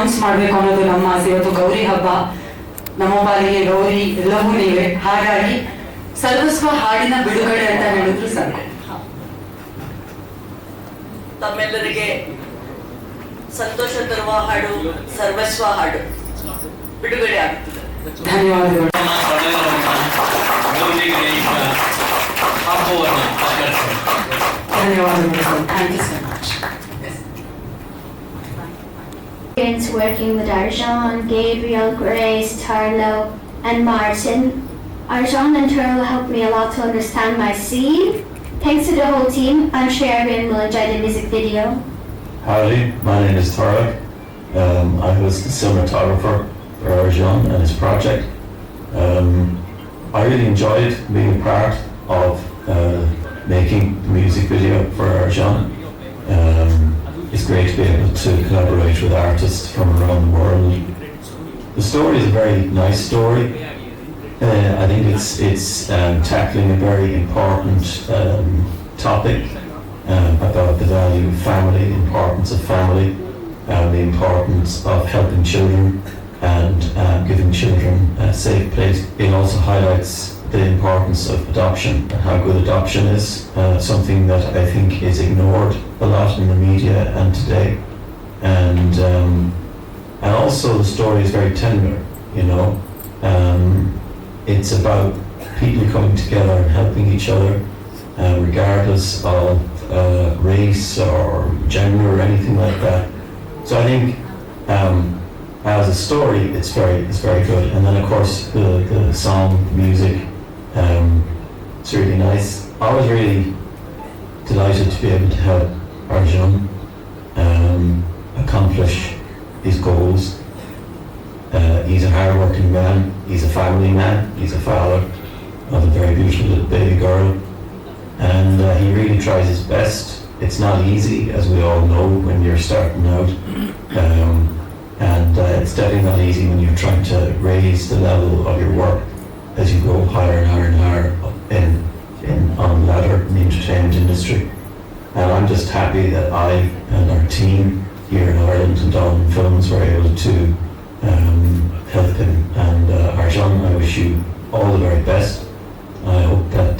Announce ಮಾಡಬೇಕು ಅನ್ನೋದು ನಮ್ಮ ಆಸೆ. ಇವತ್ತು ಗೌರಿ ಹಬ್ಬ, ನಮ್ಮ ಪಾಲಿಗೆ ಗೌರಿ ಎಲ್ಲವೂ ನೀವೇ. ಹಾಗಾಗಿ ಸರ್ವಸ್ವ ಹಾಡಿನ ಬಿಡುಗಡೆ ಅಂತ ಹೇಳಿದ್ರು ಸಾಕು. ತಮ್ಮೆಲ್ಲರಿಗೆ ಸಂತೋಷ ತರುವ ಹಾಡು ಸರ್ವಸ್ವ ಹಾಡು ಬಿಡುಗಡೆ ಆಗುತ್ತದೆ. ಧನ್ಯವಾದಗಳು. ಧನ್ಯವಾದಗಳು sir. Thank you so much. Working with Arjan, Gabriel, Grace, Tarlo, and Martin. Arjan and Tarlo helped me a lot to understand my scene. Thanks to the whole team, I'm sure everyone will enjoy the music video. Howdy, my name is Tarek. I was the cinematographer for Arjan and his project. I really enjoyed being a part of making the music video for Arjan. It's great to be able to collaborate with artists from around the world. The story is a very nice story. I think it's tackling a very important topic about the value of family, the importance of family, the importance of helping children and giving children a safe place. It also highlights the importance of adoption and how good adoption is, something that I think is ignored a lot in the media and today. And also the story is very tender, you know. It's about people coming together and helping each other, regardless of race or gender or anything like that. So I think as a story, it's very good. And then of course the song, music, it's really nice. I was really delighted to be able to help Arjan accomplish his goals. He's a hard-working man, he's a family man, he's a father of a very beautiful little baby girl, and he really tries his best. It's not easy, as we all know, when you're starting out, and it's definitely not easy when you're trying to raise the level of your work as you go higher and higher and higher on the ladder in the entertainment industry. And I'm just happy that I and our team here in Ireland and Dawn Films were able to help him. And Arjan, I wish you all the very best. I hope that,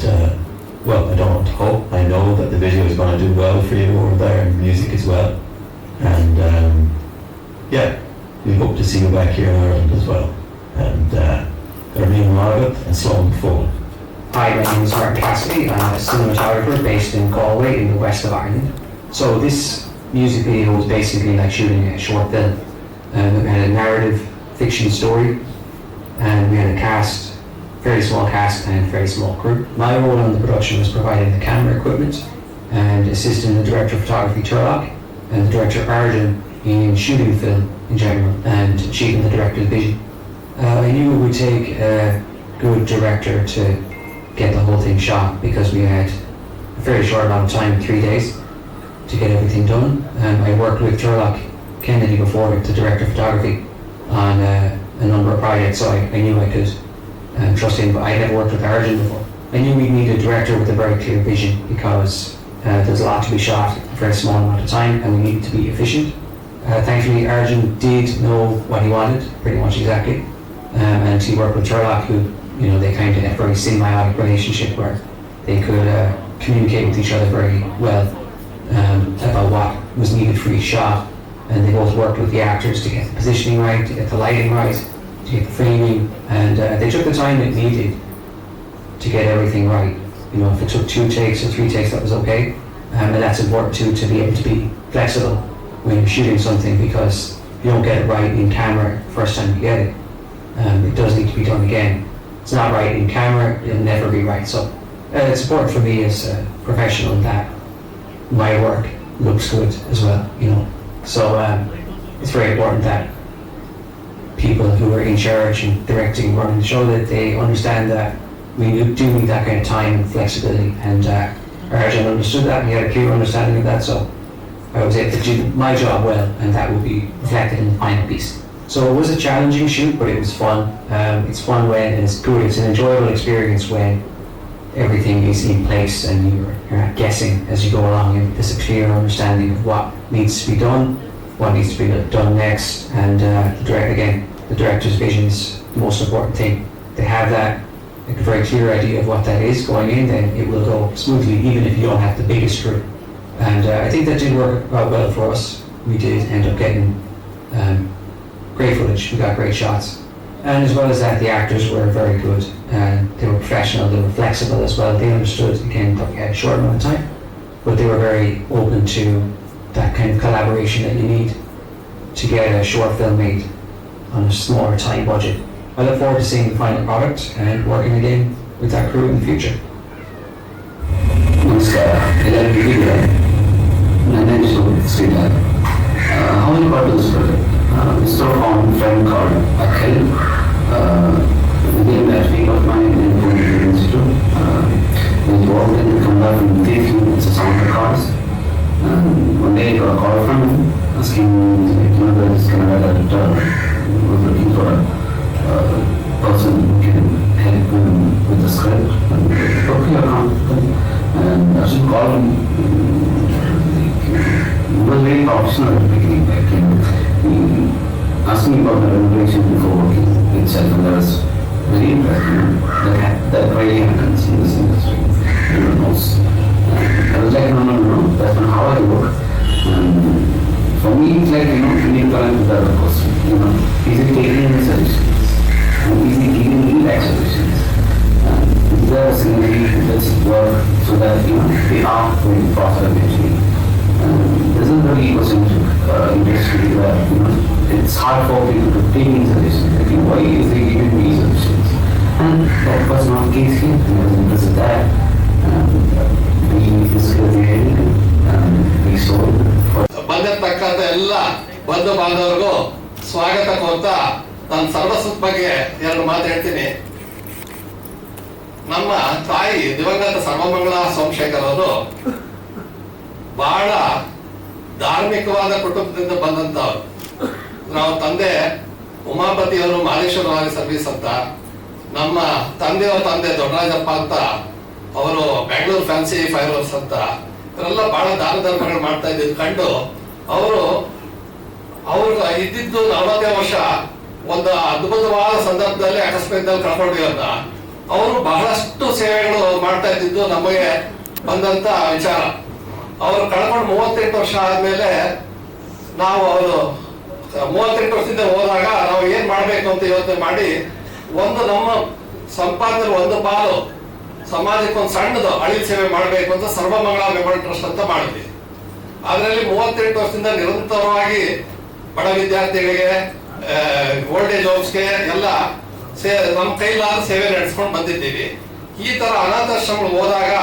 well, I don't want to hope, I know that the video is going to do well for you over there, and music as well. And yeah, we hope to see you back here in Ireland as well. And Garmin Margaret and Sloan Full. Hi, my name is Martin Cassidy. I'm a cinematographer based in Galway in the west of Ireland. So this music video was basically like shooting a short film. We had a narrative fiction story, and we had a cast, very small cast and very small crew. My role on the production was providing the camera equipment and assisting the director of photography Turlock and the director Arjan in shooting film in general and achieving the director's vision. I knew it would take a good director to get the whole thing shot because we had a very short amount of time, 3 days, to get everything done. I worked with Turlock Kennedy before, the director of photography, on a number of projects, so I knew I could trust him, but I never worked with Arjan before. I knew we'd need a director with a very clear vision because there's a lot to be shot in a very small amount of time and we needed to be efficient. Thankfully Arjan did know what he wanted, pretty much exactly, and he worked with Turlock, who, you know, they kind of had a very symbiotic relationship where they could communicate with each other very well about what was needed for each shot, and they both worked with the actors to get the positioning right, to get the lighting right, to get the framing, and they took the time it needed to get everything right. You know, if it took 2 takes or 3 takes, that was okay, and that's important too, to be able to be flexible when you're shooting something, because if you don't get it right in camera first time you get it, it does need to be done again. It's not right in camera, it'll never be right. So it's important for me as a professional that my work looks good as well, you know. So it's very important that people who are in charge and directing, running the show, that they understand that we do need that kind of time and flexibility. And Arjan understood that, and he had a clear understanding of that. So I was able to do my job well, and that will be reflected in the final piece. So it was a challenging shoot, but it was fun. It's fun when, and it's good, it's an enjoyable experience when everything is in place and you're not guessing as you go along, and there's a clear understanding of what needs to be done what needs to be done next, and the director's vision is the most important thing. They have that, like, a very clear idea of what that is going in, then it will go smoothly, even if you don't have the biggest crew. And I think that did work out well for us. We did end up getting great footage. We got great shots. And as well as that, the actors were very good. They were professional, they were flexible as well. They understood, again, that we had a short amount of time, but they were very open to that kind of collaboration that you need to get a short film made on a smaller time budget. I look forward to seeing the final product and working again with that crew in the future. ನಮಸ್ಕಾರ, ಎಲ್ಲರಿಗೂ ಹೇಗಿದೆ. ನನ್ನ ಹೆಸರು Sridhar. How many part of this project? It's so from a friend called Akhil. Within that week of mine in Pune Institute, we worked in the Kanda from thinking it's a sound records. One day I got a call from him asking whether this Canada that was looking for a person who can help him with the script. Okay, and I should call him. He was very professional at the beginning. Like, he asked me about the renovation before working itself, and that was very impressive. That really happens in this industry. Everyone knows. I was like, no, that's not how I work. For me, it's like, you need to learn with the other person. Easy taking solutions, and easy giving relax solutions. There is let's work so that they are going to prosper eventually. This is very ecocentric industry where it's hard for people to take these solutions. Like, why is they giving me solutions? And that was not the case here. Because of that, we discussed we sold. ಬಂದಿರತಕ್ಕಂಥ ಎಲ್ಲ ಬಂಧು ಬಾಂಧವರಿಗೂ ಸ್ವಾಗತ ಕೋರ್ತಾ ನಾನು ಸರ್ವಸ್ವದ ಬಗ್ಗೆ ಎರಡು ಮಾತು ಹೇಳ್ತೀನಿ. ನಮ್ಮ ತಾಯಿ ದಿವಂಗತ ಸರ್ವಮಂಗಳ ಸೋಮಶೇಖರ್ ಅವರು ಬಹಳ ಧಾರ್ಮಿಕವಾದ ಕುಟುಂಬದಿಂದ ಬಂದಂತವ್ರು. ನಾವು ತಂದೆ ಉಮಾಪತಿಯವರು ಮಾಲೇಶ್ವರವಾಗಿ ಸರ್ವಿಸ್ ಅಂತ, ನಮ್ಮ ತಂದೆಯವರ ತಂದೆ ದೊಡ್ಡರಾಜಪ್ಪ ಅಂತ, ಅವರು ಬೆಂಗಳೂರು ಫ್ಯಾನ್ಸಿ ಫೈರ್ವರ್ಸ್ ಅಂತ, ಇವರೆಲ್ಲ ಬಹಳ ದಾನ ಧರ್ಮಗಳು ಮಾಡ್ತಾ ಇದ್ದಿದ್ದು ಕಂಡು ಅವರು ಇದ್ದಿದ್ದು 40 ವರ್ಷ ಒಂದು ಅದ್ಭುತವಾದ ಸಂದರ್ಭದಲ್ಲಿ ಅಕಸ್ಮಾತ್ದಲ್ಲಿ ಕಳ್ಕೊಂಡಿರೋದ ಅವರು ಬಹಳಷ್ಟು ಸೇವೆಗಳು ಮಾಡ್ತಾ ಇದ್ದಿದ್ದು ನಮಗೆ ಬಂದಂತ ವಿಚಾರ. ಅವರು ಕಳ್ಕೊಂಡು 38 ವರ್ಷ ಆದ್ಮೇಲೆ ನಾವು ಅವರು 38 ವರ್ಷದಿಂದ ಹೋದಾಗ ನಾವು ಏನ್ ಮಾಡ್ಬೇಕು ಅಂತ ಯೋಚನೆ ಮಾಡಿ ಒಂದು ನಮ್ಮ ಸಂಪಾದನೆ ಒಂದು ಪಾಲು ಸಮಾಜಕ್ಕೆ ಒಂದು ಸಣ್ಣದು ಅಳಿಲ್ ಸೇವೆ ಮಾಡಬೇಕು ಅಂತ ಸರ್ವಮಂಗಳ ಮೆಮೋರಿಯಲ್ ಟ್ರಸ್ಟ್ ಅಂತ ಮಾಡಿದ್ವಿ. ಅದರಲ್ಲಿ 38 ವರ್ಷದಿಂದ ನಿರಂತರವಾಗಿ ಬಡ ವಿದ್ಯಾರ್ಥಿಗಳಿಗೆ, ಓಲ್ಡ್ ಏಜ್ ಹೋಮ್ಸ್ಗೆ ಎಲ್ಲ ನಮ್ಮ ಕೈಲಾದ ಸೇವೆ ನಡೆಸ್ಕೊಂಡು ಬಂದಿದ್ದೀವಿ. ಈ ತರ ಅನಾಥಾಶ್ರಮಗಳು ಹೋದಾಗ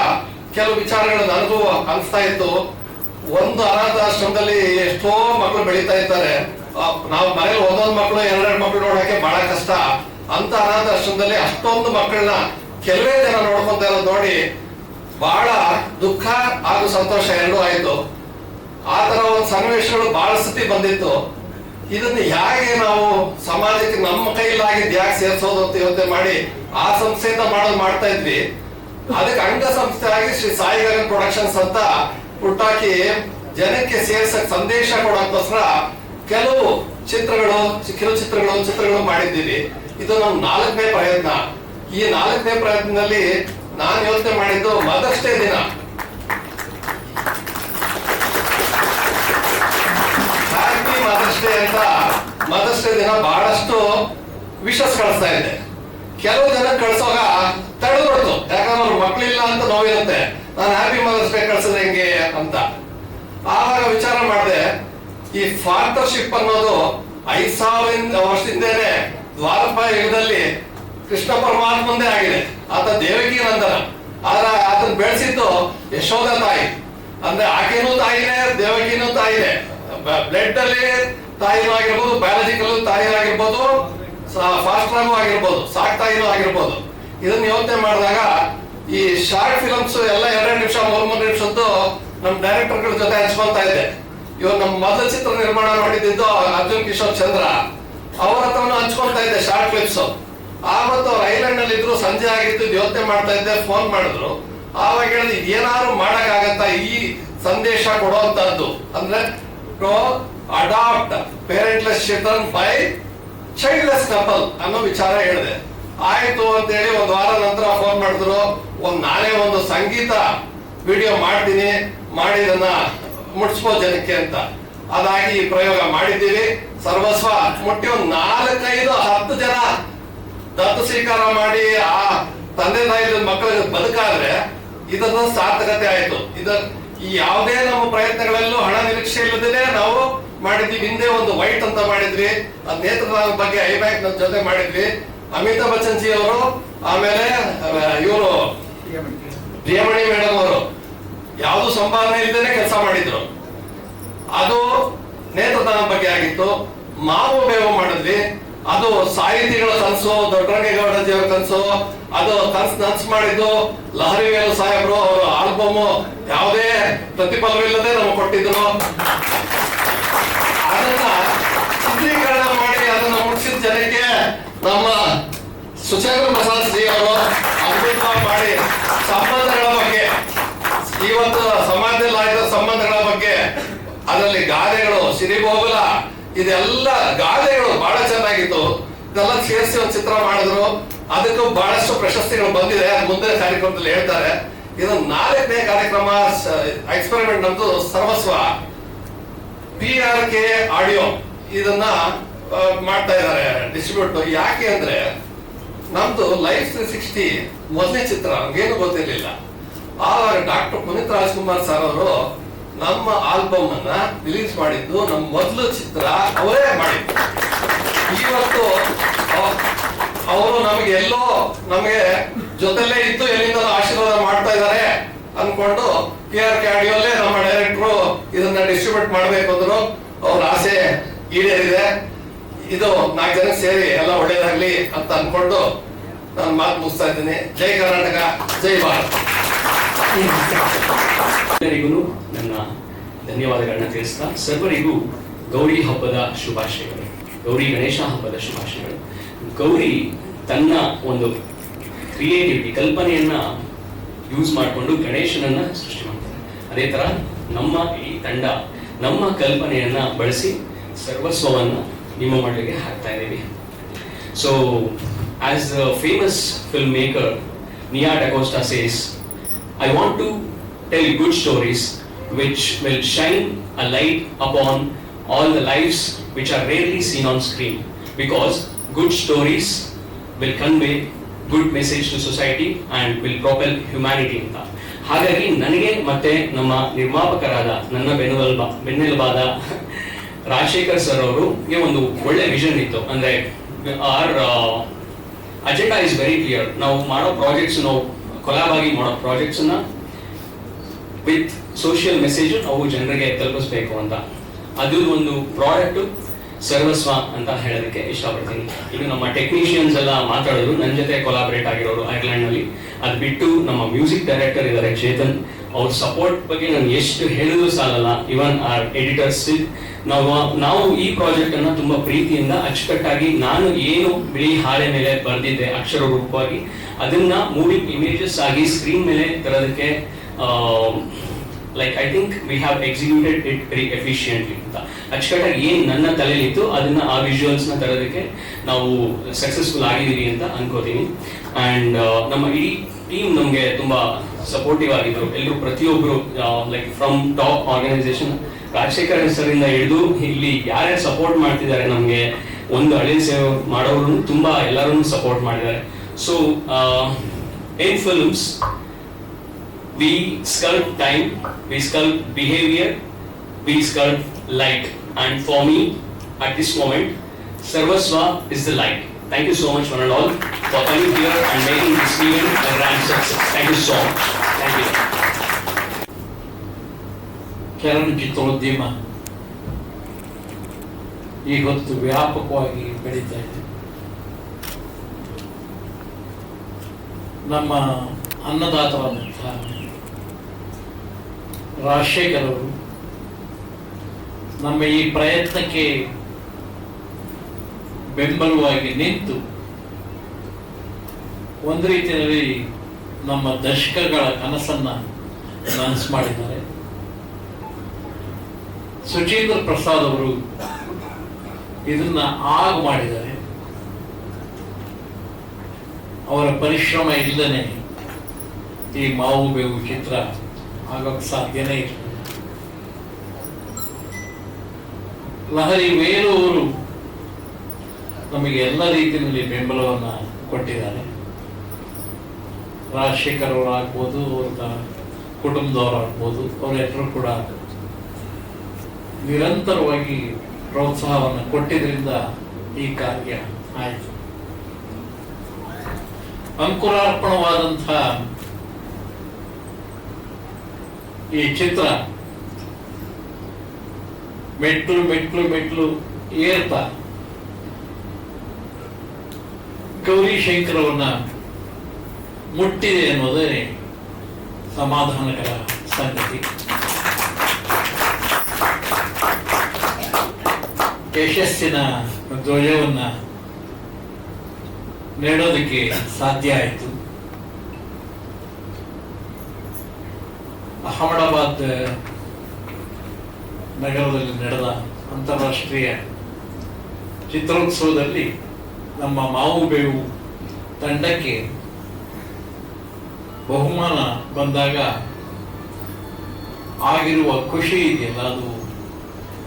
ಕೆಲವು ವಿಚಾರಗಳು ನನಗೂ ಅನಿಸ್ತಾ ಇತ್ತು. ಒಂದು ಅನಾಥಾಶ್ರಮದಲ್ಲಿ ಎಷ್ಟೋ ಮಕ್ಕಳು ಬೆಳೀತಾ ಇರ್ತಾರೆ. ನಾವು ಮನೇಲಿ ಒಂದೊಂದು ಮಕ್ಕಳು 2 ಮಕ್ಕಳು ನೋಡಕ್ಕೆ ಬಹಳ ಕಷ್ಟ. ಅಂತ ಅನಾಥಾಶ್ರಮದಲ್ಲಿ ಅಷ್ಟೊಂದು ಮಕ್ಕಳನ್ನ ಕೆಲವೇ ಜನ ನೋಡ್ಕೊಂತ ಇರೋದು ನೋಡಿ ಬಹಳ ದುಃಖ ಹಾಗೂ ಸಂತೋಷ ಎರಡೂ ಆಯ್ತು. ಆ ತರ ಒಂದು ಸನ್ನಿವೇಶಗಳು ಬಹಳ ಸತಿ ಬಂದಿತ್ತು. ಇದನ್ನ ಹೇಗೆ ನಾವು ಸಮಾಜಕ್ಕೆ ನಮ್ಮ ಕೈಲಾಗಿದ್ದು ಯಾಕೆ ಸೇರಿಸೋದು ಅಂತ ಯೋಚನೆ ಮಾಡಿ ಆ ಸಂಸ್ಥೆಯಿಂದ ಮಾಡ್ತಾ ಇದ್ವಿ. ಅದಕ್ಕೆ ಅಂಗ ಸಂಸ್ಥೆ ಆಗಿ ಶ್ರೀ ಸಾಯಿಗಗನ್ ಪ್ರೊಡಕ್ಷನ್ಸ್ ಅಂತ ಹುಟ್ಟಾಕಿ ಜನಕ್ಕೆ ಸೇರ್ಸಕ್ ಸಂದೇಶ ಕೊಡೋಕ್ಕೋಸ್ಕರ ಕೆಲವು ಚಿತ್ರಗಳು ಮಾಡಿದ್ದೀವಿ. ಇದು ನಮ್ಮ 4ನೇ ಪ್ರಯತ್ನ. ಈ 4ನೇ ಪ್ರಯತ್ನದಲ್ಲಿ ನಾನು ಯೋಚನೆ ಮಾಡಿದ್ದು ಮದರ್ಸ್ ಡೇ ದಿನ, ಹ್ಯಾಪಿ ಮದರ್ಸ್ ಡೇ ಅಂತ ಮದರ್ಸ್ ಡೇ ದಿನ ಬಹಳಷ್ಟು ವಿಶಸ್ ಕಳಿಸ್ತಾ ಇದೆ. ಕೆಲವು ಜನ ಕಳ್ಸೋಗ ತಡೆದ್ಬಿಡ್ತು, ಯಾಕಂದ್ರೆ ಅವ್ರ ಮಕ್ಳಿಲ್ಲ ಅಂತ ನೋವಿರುತ್ತೆ. ನಾನು ಹ್ಯಾಪಿ ಮದರ್ಸ್ ಡೇ ಕಳ್ಸಿದ್ರೆ ಹೆಂಗೆ ಅಂತ ಆವಾಗ ವಿಚಾರ ಮಾಡಿದೆ. ಈ ಫಾದರ್ಶಿಪ್ ಅನ್ನೋದು 5000 ವರ್ಷದಿಂದೇನೆ ದ್ವಾರಪ ಯುಗದಲ್ಲಿ ಕೃಷ್ಣ ಪರಮಾತ್ಮಂದೇ ಆಗಿದೆ. ಆತ ದೇವಕಿ ನಂದನ, ಆದ್ರೆ ಆತನ ಬೆಳೆಸಿದ್ದು ಯಶೋಧ ತಾಯಿ. ಅಂದ್ರೆ ಆಕೆನೂ ತಾಯಿನೇ, ದೇವಕಿನೂ ತಾಯಿನೇ. ಬ್ಲಡ್ ಅಲ್ಲಿ ತಾಯಿನೂ ಆಗಿರ್ಬೋದು, ಬಯಾಲಜಿಕಲ್ ತಾಯಿನೂ ಆಗಿರ್ಬೋದು, ಫಾಸ್ಟರ್ ಆಗಿರ್ಬೋದು, ಸಾಕ್ ತಾಯಿನೂ ಆಗಿರ್ಬೋದು. ಇದನ್ನ ಯೋಚನೆ ಮಾಡಿದಾಗ ಈ ಶಾರ್ಟ್ ಫಿಲಮ್ಸ್ ಎಲ್ಲ 2 ನಿಮಿಷ 3 ನಿಮಿಷದ್ದು ನಮ್ ಡೈರೆಕ್ಟರ್ಗಳ ಜೊತೆ ಹಂಚ್ಕೊಂತಾ ಇದ್ದೆ. ಇವಾಗ ನಮ್ಮ ಮೊದಲ ಚಿತ್ರ ನಿರ್ಮಾಣ ಮಾಡಿದ್ದು ಅರ್ಜುನ್ ಕಿಶೋರ್ ಚಂದ್ರ, ಅವ್ರ ಹತ್ರನು ಹಂಚ್ಕೊಂತಾ ಇದ್ದೆ ಶಾರ್ಟ್ ಕ್ಲಿಪ್ಸ್. ಆವತ್ತು ಅವ್ರು ಐಲ್ಯಾಂಡ್ ನಲ್ಲಿ ಇದ್ರು, ಸಂಜೆ ಆಗಿತ್ತು, ಯೋಚನೆ ಮಾಡ್ತಾ ಇದ್ದೆ. ಫೋನ್ ಮಾಡಿದ್ರು. ಆವಾಗ ಹೇಳಿದ್ ಏನಾದ್ರು ಮಾಡಕ್ ಆಗತ್ತಾ ಈ ಸಂದೇಶ ಕೊಡುವಂತದ್ದು, ಅಂದ್ರೆ ಅಡಾಪ್ಟ್ ಪೇರೆಂಟ್ಲೆಸ್ ಚಿಲ್ಡ್ರನ್ ಬೈ ಚೈಲ್ಡ್ಲೆಸ್ ಕಪಲ್ ಅನ್ನೋ ವಿಚಾರ ಹೇಳಿದೆ. ಆಯ್ತು ಅಂತೇಳಿ ಒಂದು ವಾರ ನಂತರ ಫೋನ್ ಮಾಡಿದ್ರು, ನಾನೇ ಒಂದು ಸಂಗೀತ ವಿಡಿಯೋ ಮಾಡ್ತೀನಿ, ಮಾಡಿ ಇದನ್ನ ಮುಟ್ಸ್ಬೋದು ಜನಕ್ಕೆ ಅಂತ. ಅದಾಗಿ ಈ ಪ್ರಯೋಗ ಮಾಡಿದ್ದೀವಿ. ಸರ್ವಸ್ವ ಮುಟ್ಟಿ ಒಂದು 4-5-10 ಜನ ದತ್ತು ಸ್ವೀಕಾರ ಮಾಡಿ ಆ ತಂದೆ ತಾಯಿ ಮಕ್ಕಳಿಗೆ ಬದುಕಾದ್ರೆ ಇದನ್ನ ಸಾರ್ಥಕತೆ ಆಯ್ತು. ಈ ಯಾವುದೇ ನಮ್ಮ ಪ್ರಯತ್ನಗಳಲ್ಲೂ ಹಣ ನಿರೀಕ್ಷೆ ಇಲ್ಲದೇ ನಾವು ಮಾಡಿದ್ವಿ. ಹಿಂದೆ ಒಂದು ವೈಟ್ ಅಂತ ಮಾಡಿದ್ವಿ, ಅದ್ ನೇತ್ರದಾನ ಬಗ್ಗೆ ಐಬ್ಯಾಕ್ ನಮ್ಮ ಜೊತೆ ಮಾಡಿದ್ವಿ. ಅಮಿತಾಬ್ ಬಚ್ಚನ್ ಜಿ ಅವರು, ಆಮೇಲೆ ಇವರು ಪ್ರಿಯಮಣಿ ಮೇಡಮ್ ಅವರು ಯಾವುದು ಸಂಪಾದನೆ ಇಲ್ಲದೇನೆ ಕೆಲಸ ಮಾಡಿದ್ರು. ಅದು ನೇತ್ರದಾನ ಬಗ್ಗೆ ಆಗಿತ್ತು. ಮಾವು ಬೇವು ಮಾಡಿದ್ವಿ, ಅದು ಸಾಹಿತಿಗಳ ಕನಸು, ದೊಡ್ಡರಂಗೇಗೌಡಜಿಯವರ ಕನಸು. ಅದು ಕನ್ಸ್ ಮಾಡಿದ್ದು ಲಹರಿ ವೇಲು ಸಾಹೇಬ್ರು. ಅವರು ಆಲ್ಬಮ್ ಯಾವುದೇ ಪ್ರತಿಫಲವಿಲ್ಲದೆ ನಮ್ಗೆ ಕೊಟ್ಟಿದ್ರು. ಅದನ್ನ ಚಿತ್ರೀಕರಣ ಮಾಡಿ ಅದನ್ನ ಮುಗಿಸಿದ ಜನಕ್ಕೆ ನಮ್ಮ ಸುಚೇಂದ್ರ ಪ್ರಸಾದ್ ಜಿ ಅವರು ಅದ್ಭುತವಾಗಿ ಮಾಡಿ ಸಂಬಂಧಗಳ ಬಗ್ಗೆ, ಇವತ್ತು ಸಮಾಜದಲ್ಲಿ ಆಗಿರೋ ಸಂಬಂಧಗಳ ಬಗ್ಗೆ, ಅದರಲ್ಲಿ ಗಾದೆಗಳು, ಸಿರಿಬೋಗುಲ, ಇದೆಲ್ಲ ಗಾದೆಗಳು ಬಹಳ ಚೆನ್ನಾಗಿತ್ತು. ಇದೆಲ್ಲ ಸೇರಿಸಿ ಒಂದು ಚಿತ್ರ ಮಾಡಿದ್ರು. ಅದಕ್ಕೂ ಬಹಳಷ್ಟು ಪ್ರಶಸ್ತಿಗಳು ಬಂದಿದೆ. ಅದು ಮುಂದಿನ ಕಾರ್ಯಕ್ರಮದಲ್ಲಿ ಹೇಳ್ತಾರೆ. ಇದು 4ನೇ ಕಾರ್ಯಕ್ರಮ ಎಕ್ಸ್ಪೆರಿಮೆಂಟ್ ನಮ್ದು ಸರ್ವಸ್ವ PRK ಆಡಿಯೋ ಇದನ್ನ ಮಾಡ್ತಾ ಇದ್ದಾರೆ ಡಿಸ್ಟ್ರಿಬ್ಯೂಟ್. ಯಾಕೆ ಅಂದ್ರೆ ನಮ್ದು ಲೈಫ್ 360 ಮೊದಲನೇ ಚಿತ್ರ, ನಮ್ಗೇನು ಗೊತ್ತಿರ್ಲಿಲ್ಲ. ಆವಾಗ ಡಾಕ್ಟರ್ ಪುನೀತ್ ರಾಜ್ಕುಮಾರ್ ಸರ್ ಅವರು ನಮ್ಮ ಆಲ್ಬಮ್ ಅನ್ನ ರಿಲೀಸ್ ಮಾಡಿದ್ದು, ನಮ್ಮ ಮೊದಲು ಚಿತ್ರ ಅವರೇ ಮಾಡಿದ್ದು. ಇವತ್ತು ಅವರು ನಮಗೆ ಜೊತೆಲೇ ಇದ್ದು ಎಲ್ಲಿಂದ ಆಶೀರ್ವಾದ ಮಾಡ್ತಾ ಇದ್ದಾರೆ ಅನ್ಕೊಂಡು PRK ಆಡಿಯೋಲ್ಲೇ ನಮ್ಮ ಡೈರೆಕ್ಟ್ರು ಇದನ್ನ ಡಿಸ್ಟ್ರಿಬ್ಯೂಟ್ ಮಾಡ್ಬೇಕು ಅಂದ್ರು. ಅವ್ರ ಆಸೆ ಈಡೇರಿದೆ. ಇದು 4 ಜನಕ್ಕೆ ಸೇರಿ ಎಲ್ಲ ಒಳ್ಳೇದಾಗ್ಲಿ ಅಂತ ಅನ್ಕೊಂಡು ನಾನು ಮಾತು ಮುಗಿಸ್ತಾ ಇದ್ದೀನಿ. ಜೈ ಕರ್ನಾಟಕ, ಜೈ ಭಾರತ್. ಎಲ್ಲರಿಗೂ ನನ್ನ ಧನ್ಯವಾದಗಳನ್ನ ತಿಳಿಸ್ತಾ, ಸರ್ವರಿಗೂ ಗೌರಿ ಹಬ್ಬದ ಶುಭಾಶಯಗಳು, ಗೌರಿ ಗಣೇಶ ಹಬ್ಬದ ಶುಭಾಶಯಗಳು. ಗೌರಿ ತನ್ನ ಒಂದು ಕ್ರಿಯೇಟಿವಿಟಿ, ಕಲ್ಪನೆಯನ್ನ ಯೂಸ್ ಮಾಡಿಕೊಂಡು ಗಣೇಶನನ್ನ ಸೃಷ್ಟಿ ಮಾಡ್ತಾರೆ. ಅದೇ ತರ ನಮ್ಮ ಈ ತಂಡ ನಮ್ಮ ಕಲ್ಪನೆಯನ್ನ ಬಳಸಿ ಸರ್ವಸ್ವವನ್ನ ನಿಮ್ಮ ಮಟ್ಟಿಗೆ ಹಾಕ್ತಾ ಇದ್ದೀವಿ. So as the famous film maker Nia DaCosta says, I want to tell good stories which will shine a light upon all the lives which are rarely seen on screen, because good stories will convey good message to society and will propel humanity ಅಂತ. ಹಾಗಾಗಿ ನನಗೆ ಮತ್ತೆ ನಮ್ಮ ನಿರ್ಮಾಪಕರಾದ ನನ್ನ ಬೆನ್ನೆಲುಬಾದ Rajashekhar sir ಅವರಿಗೆ ಒಂದು ಒಳ್ಳೆ vision ಇತ್ತು. ಅಂದ್ರೆ our agenda is very clear. ನಾವು ಮಾಡೋ ಪ್ರಾಜೆಕ್ಟ್ಸ್, ನಾವು ಕೊಲಾಬ್ ಆಗಿ ಮಾಡೋ ಪ್ರಾಜೆಕ್ಟ್ಸ್ ನ ವಿತ್ ಸೋಷಿಯಲ್ ಮೆಸೇಜ್ ನಾವು ಜನರಿಗೆ ತಲುಪಿಸ್ಬೇಕು ಅಂತ. ಅದು ಒಂದು ಪ್ರಾಡಕ್ಟ್ ಸರ್ವಸ್ವ ಅಂತ ಹೇಳೋದಕ್ಕೆ ಇಷ್ಟಪಡ್ತೀನಿ. ಇನ್ನು ನಮ್ಮ ಟೆಕ್ನಿಷಿಯನ್ಸ್ ಎಲ್ಲ ಮಾತಾಡೋದು, ನನ್ನ ಜೊತೆ ಕೊಲಾಬರೇಟ್ ಆಗಿರೋರು ಐರ್ಲೆಂಡ್ ನಲ್ಲಿ. ಅದು ಬಿಟ್ಟು ನಮ್ಮ ಮ್ಯೂಸಿಕ್ ಡೈರೆಕ್ಟರ್ ಇದ್ದಾರೆ ಚೇತನ್, ಅವ್ರ ಸಪೋರ್ಟ್ ಬಗ್ಗೆ ನಾನು ಎಷ್ಟು ಹೇಳಿದ್ರು ಸಾಲಲ್ಲ. ಇವನ್ ಆರ್ ಎಡಿಟರ್ಸ್, ನಾವು ಈ ಪ್ರಾಜೆಕ್ಟ್ ಅನ್ನ ತುಂಬಾ ಪ್ರೀತಿಯಿಂದ ಅಚ್ಚುಕಟ್ಟಾಗಿ, ನಾನು ಏನು ಬಿಳಿ ಹಾಳೆ ಮೇಲೆ ಬರೆದಿದ್ದೆ ಅಕ್ಷರ ರೂಪವಾಗಿ, ಅದನ್ನ ಮೂವಿಂಗ್ ಇಮೇಜಸ್ ಆಗಿ ಸ್ಕ್ರೀನ್ ಮೇಲೆ ತರೋದಕ್ಕೆ like I think we have executed it very efficiently ಅಂತ. ಅಚ್ಚುಕಟ್ಟಾಗಿ ಏನ್ ನನ್ನ ತಲೆಯಲ್ಲಿತ್ತು ಅದನ್ನ ಆ ವಿಜುವಲ್ಸ್ ನ ತರೋದಕ್ಕೆ ನಾವು ಸಕ್ಸಸ್ಫುಲ್ ಆಗಿದ್ದೀವಿ ಅಂತ ಅನ್ಕೋತೀನಿ. ಅಂಡ್ ನಮ್ಮ ಇಡೀ ಟೀಮ್ ನಮ್ಗೆ ತುಂಬಾ ಸಪೋರ್ಟಿವ್ ಆಗಿದ್ರು. ಎಲ್ಲರೂ ಪ್ರತಿಯೊಬ್ರು like from top organization Rajashekar sir ಇಂದ ಹಿಡಿದು ಇಲ್ಲಿ ಯಾರ್ಯಾರು ಸಪೋರ್ಟ್ ಮಾಡ್ತಿದ್ದಾರೆ, ನಮ್ಗೆ ಒಂದು ಹಳೆ ಸೇವೆ ಮಾಡೋರು ತುಂಬಾ ಎಲ್ಲರೂ ಸಪೋರ್ಟ್ ಮಾಡಿದ್ದಾರೆ. So in films we sculpt time, we sculpt behavior, we sculpt light, and for me at this moment Sarvasva is the light. Thank you so much one and all for coming here and making this event a grand success. Thank you so much. Thank you. ಚಲನಚಿತ್ರೋದ್ಯಮ ಇವತ್ತು ವ್ಯಾಪಕವಾಗಿ ಬೆಳೀತಾ ಇದೆ. ನಮ್ಮ ಅನ್ನದಾತರಾದಂತಹ ರಾಜಶೇಖರ್ ಅವರು ನಮ್ಮ ಈ ಪ್ರಯತ್ನಕ್ಕೆ ಬೆಂಬಲವಾಗಿ ನಿಂತು ಒಂದು ರೀತಿಯಲ್ಲಿ ನಮ್ಮ ದಶಕಗಳ ಕನಸನ್ನ ನನಸು ಮಾಡಿದ್ದಾರೆ. ಸುಚೀಂದ್ರ ಪ್ರಸಾದ್ ಅವರು ಇದನ್ನ ಆಗ ಮಾಡಿದ್ದಾರೆ. ಅವರ ಪರಿಶ್ರಮ ಇಲ್ಲದೆ ಈ ಮಾವು ಬೇವು ಚಿತ್ರ ಆಗೋಕ್ಕೆ ಸಾಧ್ಯನೇ ಇಲ್ಲ. ಲಹರಿ ವೇಲು ಅವರು ನಮಗೆ ಎಲ್ಲ ರೀತಿಯಲ್ಲಿ ಬೆಂಬಲವನ್ನು ಕೊಟ್ಟಿದ್ದಾರೆ. ರಾಜಶೇಖರ್ ಅವರಾಗ್ಬೋದು, ಅವ್ರ ಕುಟುಂಬದವರಾಗ್ಬೋದು, ಅವರೆಲ್ಲರೂ ಕೂಡ ನಿರಂತರವಾಗಿ ಪ್ರೋತ್ಸಾಹವನ್ನು ಕೊಟ್ಟಿದ್ರಿಂದ ಈ ಕಾರ್ಯ ಆಯಿತು. ಅಂಕುರಾರ್ಪಣವಾದಂಥ ಈ ಚಿತ್ರ ಮೆಟ್ಲು ಮೆಟ್ಲು ಮೆಟ್ಲು ಏರ್ತಾ ಗೌರಿಶಂಕರವನ್ನ ಮುಟ್ಟಿದೆ ಅನ್ನೋದೇ ಸಮಾಧಾನಕರ ಸಂಗತಿ. ಯಶಸ್ಸಿನ ಧ್ವಜವನ್ನ ನೆಡೋದಕ್ಕೆ ಸಾಧ್ಯ ಆಯಿತು. ಅಹಮದಾಬಾದ್ ನಗರದಲ್ಲಿ ನಡೆದ ಅಂತಾರಾಷ್ಟ್ರೀಯ ಚಿತ್ರೋತ್ಸವದಲ್ಲಿ ನಮ್ಮ ಮಾವು ಬೇವು ತಂಡಕ್ಕೆ ಬಹುಮಾನ ಬಂದಾಗ ಆಗಿರುವ ಖುಷಿ ಇದೆಯಲ್ಲ, ಅದು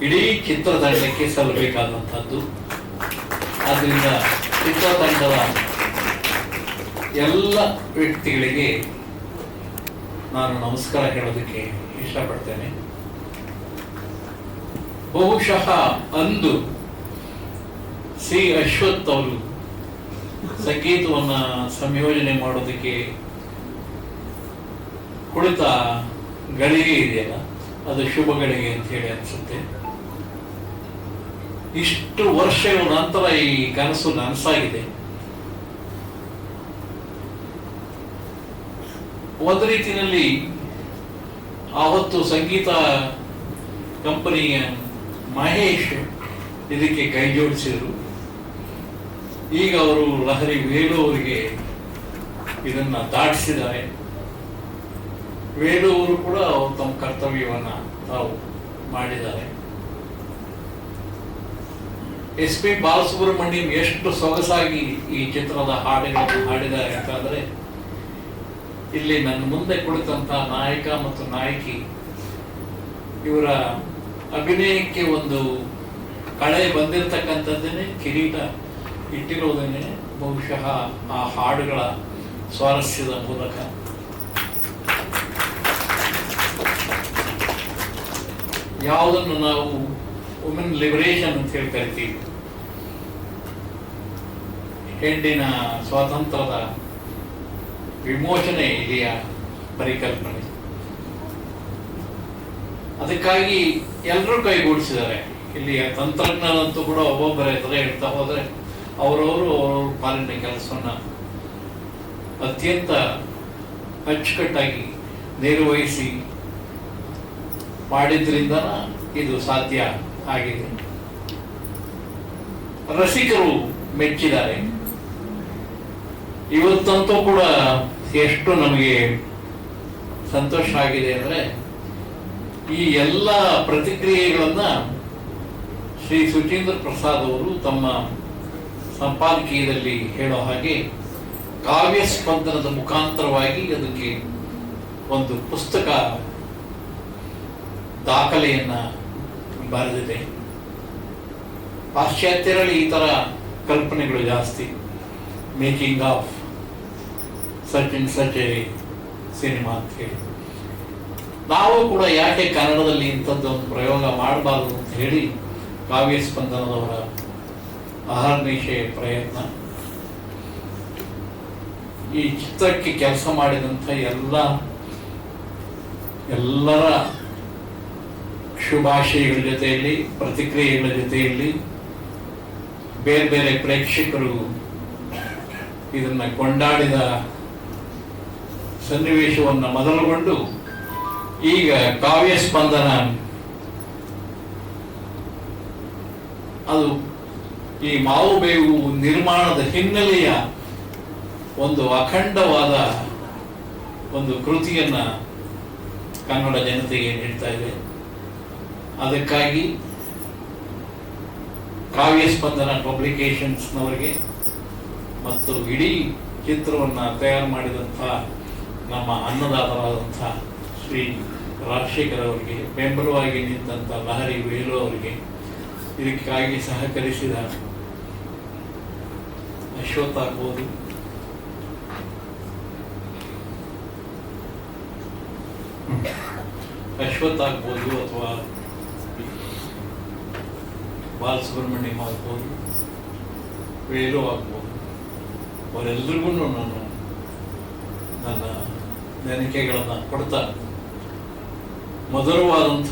ಇಡೀ ಚಿತ್ರತಂಡಕ್ಕೆ ಸಲ್ಲಬೇಕಾದಂಥದ್ದು. ಆದ್ದರಿಂದ ಚಿತ್ರತಂಡದ ಎಲ್ಲ ವ್ಯಕ್ತಿಗಳಿಗೆ ನಾನು ನಮಸ್ಕಾರ ಹೇಳೋದಕ್ಕೆ ಇಷ್ಟಪಡ್ತೇನೆ. ಬಹುಶಃ ಅಂದು ಸಿ ಅಶ್ವಥ್ ಅವರು ಸಂಗೀತವನ್ನ ಸಂಯೋಜನೆ ಮಾಡೋದಕ್ಕೆ ಕುಳಿತ ಗಳಿಗೆ ಇದೆಯಲ್ಲ, ಅದು ಶುಭ ಗಳಿಗೆ ಅಂತ ಹೇಳಿ ಅನ್ಸುತ್ತೆ. ಇಷ್ಟು ವರ್ಷಗಳ ನಂತರ ಈ ಕನಸು ನನಸಾಗಿದೆ. ಒಂದು ರೀತಿಯಲ್ಲಿ ಆವತ್ತು ಸಂಗೀತ ಕಂಪನಿಯ ಮಹೇಶ್ ಇದಕ್ಕೆ ಕೈ ಜೋಡಿಸಿದರು. ಈಗ ಅವರು ಲಹರಿ ವೇಲು ಅವರಿಗೆ ಇದನ್ನ ದಾಟಿಸಿದ್ದಾರೆ. ವೇಲು ಅವರು ಕೂಡ ತಮ್ಮ ಕರ್ತವ್ಯವನ್ನ ತಾವು ಮಾಡಿದ್ದಾರೆ. ಎಸ್ ಪಿ ಬಾಲಸುಬ್ರಹ್ಮಣ್ಯಂ ಎಷ್ಟು ಸೊಗಸಾಗಿ ಈ ಚಿತ್ರದ ಹಾಡುಗಳನ್ನು ಹಾಡಿದ್ದಾರೆ ಅಂತಂದ್ರೆ, ಇಲ್ಲಿ ನನ್ನ ಮುಂದೆ ಕುಳಿತಂತ ನಾಯಕ ಮತ್ತು ನಾಯಕಿ ಇವರ ಅಭಿನಯಕ್ಕೆ ಒಂದು ಕಳೆ ಬಂದಿರತಕ್ಕಂಥದ್ದೇನೆ, ಕಿರೀಟ ಇಟ್ಟಿರುವುದೇನೆ ಬಹುಶಃ ಆ ಹಾಡುಗಳ ಸ್ವಾರಸ್ಯದ ಮೂಲಕ. ಯಾವುದನ್ನು ನಾವು ವುಮೆನ್ ಲಿಬರೇಷನ್ ಅಂತ ಹೇಳಿ ಕರಿತೀವಿ, ಹೆಣ್ಣಿನ ಸ್ವಾತಂತ್ರ್ಯದ ವಿಮೋಚನೆ ಇದೆಯ ಪರಿಕಲ್ಪನೆ. ಅದಕ್ಕಾಗಿ ಎಲ್ಲರೂ ಕೈಗೂಡಿಸಿದ್ದಾರೆ. ಇಲ್ಲಿಯ ತಂತ್ರಜ್ಞಾನಂತೂ ಕೂಡ ಒಬ್ಬೊಬ್ಬರ ಎದುರೇ ಹೇಳ್ತಾ ಹೋದ್ರೆ ಅವರವರು ಪಾಲಿನ ಕೆಲಸವನ್ನ ಅತ್ಯಂತ ಅಚ್ಚುಕಟ್ಟಾಗಿ ನಿರ್ವಹಿಸಿ ಮಾಡಿದ್ರಿಂದ ಇದು ಸಾಧ್ಯ ಆಗಿದೆ. ರಸಿಕರು ಮೆಚ್ಚಿದ್ದಾರೆ. ಇವತ್ತಂತೂ ಕೂಡ ಎಷ್ಟು ನಮಗೆ ಸಂತೋಷ ಆಗಿದೆ ಅಂದ್ರೆ, ಈ ಎಲ್ಲ ಪ್ರತಿಕ್ರಿಯೆಗಳನ್ನ ಶ್ರೀ ಸುಚೀಂದ್ರ ಪ್ರಸಾದ್ ಅವರು ತಮ್ಮ ಸಂಪಾದಕೀಯದಲ್ಲಿ ಹೇಳೋ ಹಾಗೆ ಕಾವ್ಯ ಸ್ಪಂದನದ ಮುಖಾಂತರವಾಗಿ ಅದಕ್ಕೆ ಒಂದು ಪುಸ್ತಕ ದಾಖಲೆಯನ್ನ ಬರೆದಿದೆ. ಪಾಶ್ಚಾತ್ಯರಲ್ಲಿ ಈ ತರ ಕಲ್ಪನೆಗಳು ಜಾಸ್ತಿ, making of such in such A cinema ಅಂತ ಹೇಳಿ. ನಾವು ಕೂಡ ಯಾಕೆ ಕನ್ನಡದಲ್ಲಿ ಇಂಥದ್ದೊಂದು ಪ್ರಯೋಗ ಮಾಡಬಾರದು ಅಂತ ಹೇಳಿ ಕಾವ್ಯ ಸ್ಪಂದನದವರ ಅಹರ್ನಿಶೆ ಪ್ರಯತ್ನ. ಈ ಚಿತ್ರಕ್ಕೆ ಕೆಲಸ ಮಾಡಿದಂಥ ಎಲ್ಲರ ಶುಭಾಶಯಗಳ ಜೊತೆಯಲ್ಲಿ, ಪ್ರತಿಕ್ರಿಯೆಗಳ ಜೊತೆಯಲ್ಲಿ ಬೇರೆ ಬೇರೆ ಪ್ರೇಕ್ಷಕರು ಇದನ್ನ ಕೊಂಡಾಡಿದ ಸನ್ನಿವೇಶವನ್ನು ಮೊದಲುಗೊಂಡು ಈಗ ಕಾವ್ಯ ಸ್ಪಂದನ ಅದು ಈ ಮಾವು ಬೇವು ನಿರ್ಮಾಣದ ಹಿನ್ನೆಲೆಯ ಒಂದು ಅಖಂಡವಾದ ಒಂದು ಕೃತಿಯನ್ನ ಕನ್ನಡ ಜನತೆಗೆ ನೀಡ್ತಾ ಇದೆ. ಅದಕ್ಕಾಗಿ ಕಾವ್ಯ ಸ್ಪಂದನ ಪಬ್ಲಿಕೇಶನ್ಸ್ನವರಿಗೆ ಮತ್ತು ಇಡೀ ಚಿತ್ರವನ್ನು ತಯಾರು ಮಾಡಿದಂಥ ನಮ್ಮ ಅನ್ನದಾತರಾದಂಥ ಶ್ರೀ ರಾಜಶೇಖರ್ ಅವರಿಗೆ, ಬೆಂಬಲವಾಗಿ ನಿಂತಹ ಲಹರಿ ವೇಲು ಅವರಿಗೆ, ಇದಕ್ಕಾಗಿ ಸಹಕರಿಸಿದ ಅಶ್ವಥ್ ಆಗ್ಬೋದು, ಅಥವಾ ಬಾಲಸುಬ್ರಹ್ಮಣ್ಯಂ ಆಗ್ಬೋದು, ವೇಲು ಆಗ್ಬೋದು, ಅವರೆಲ್ಲರಿಗೂ ನಾನು ನನ್ನ ನೆನಕೆಗಳನ್ನು ಕೊಡ್ತಾ, ಮಧುರವಾದಂಥ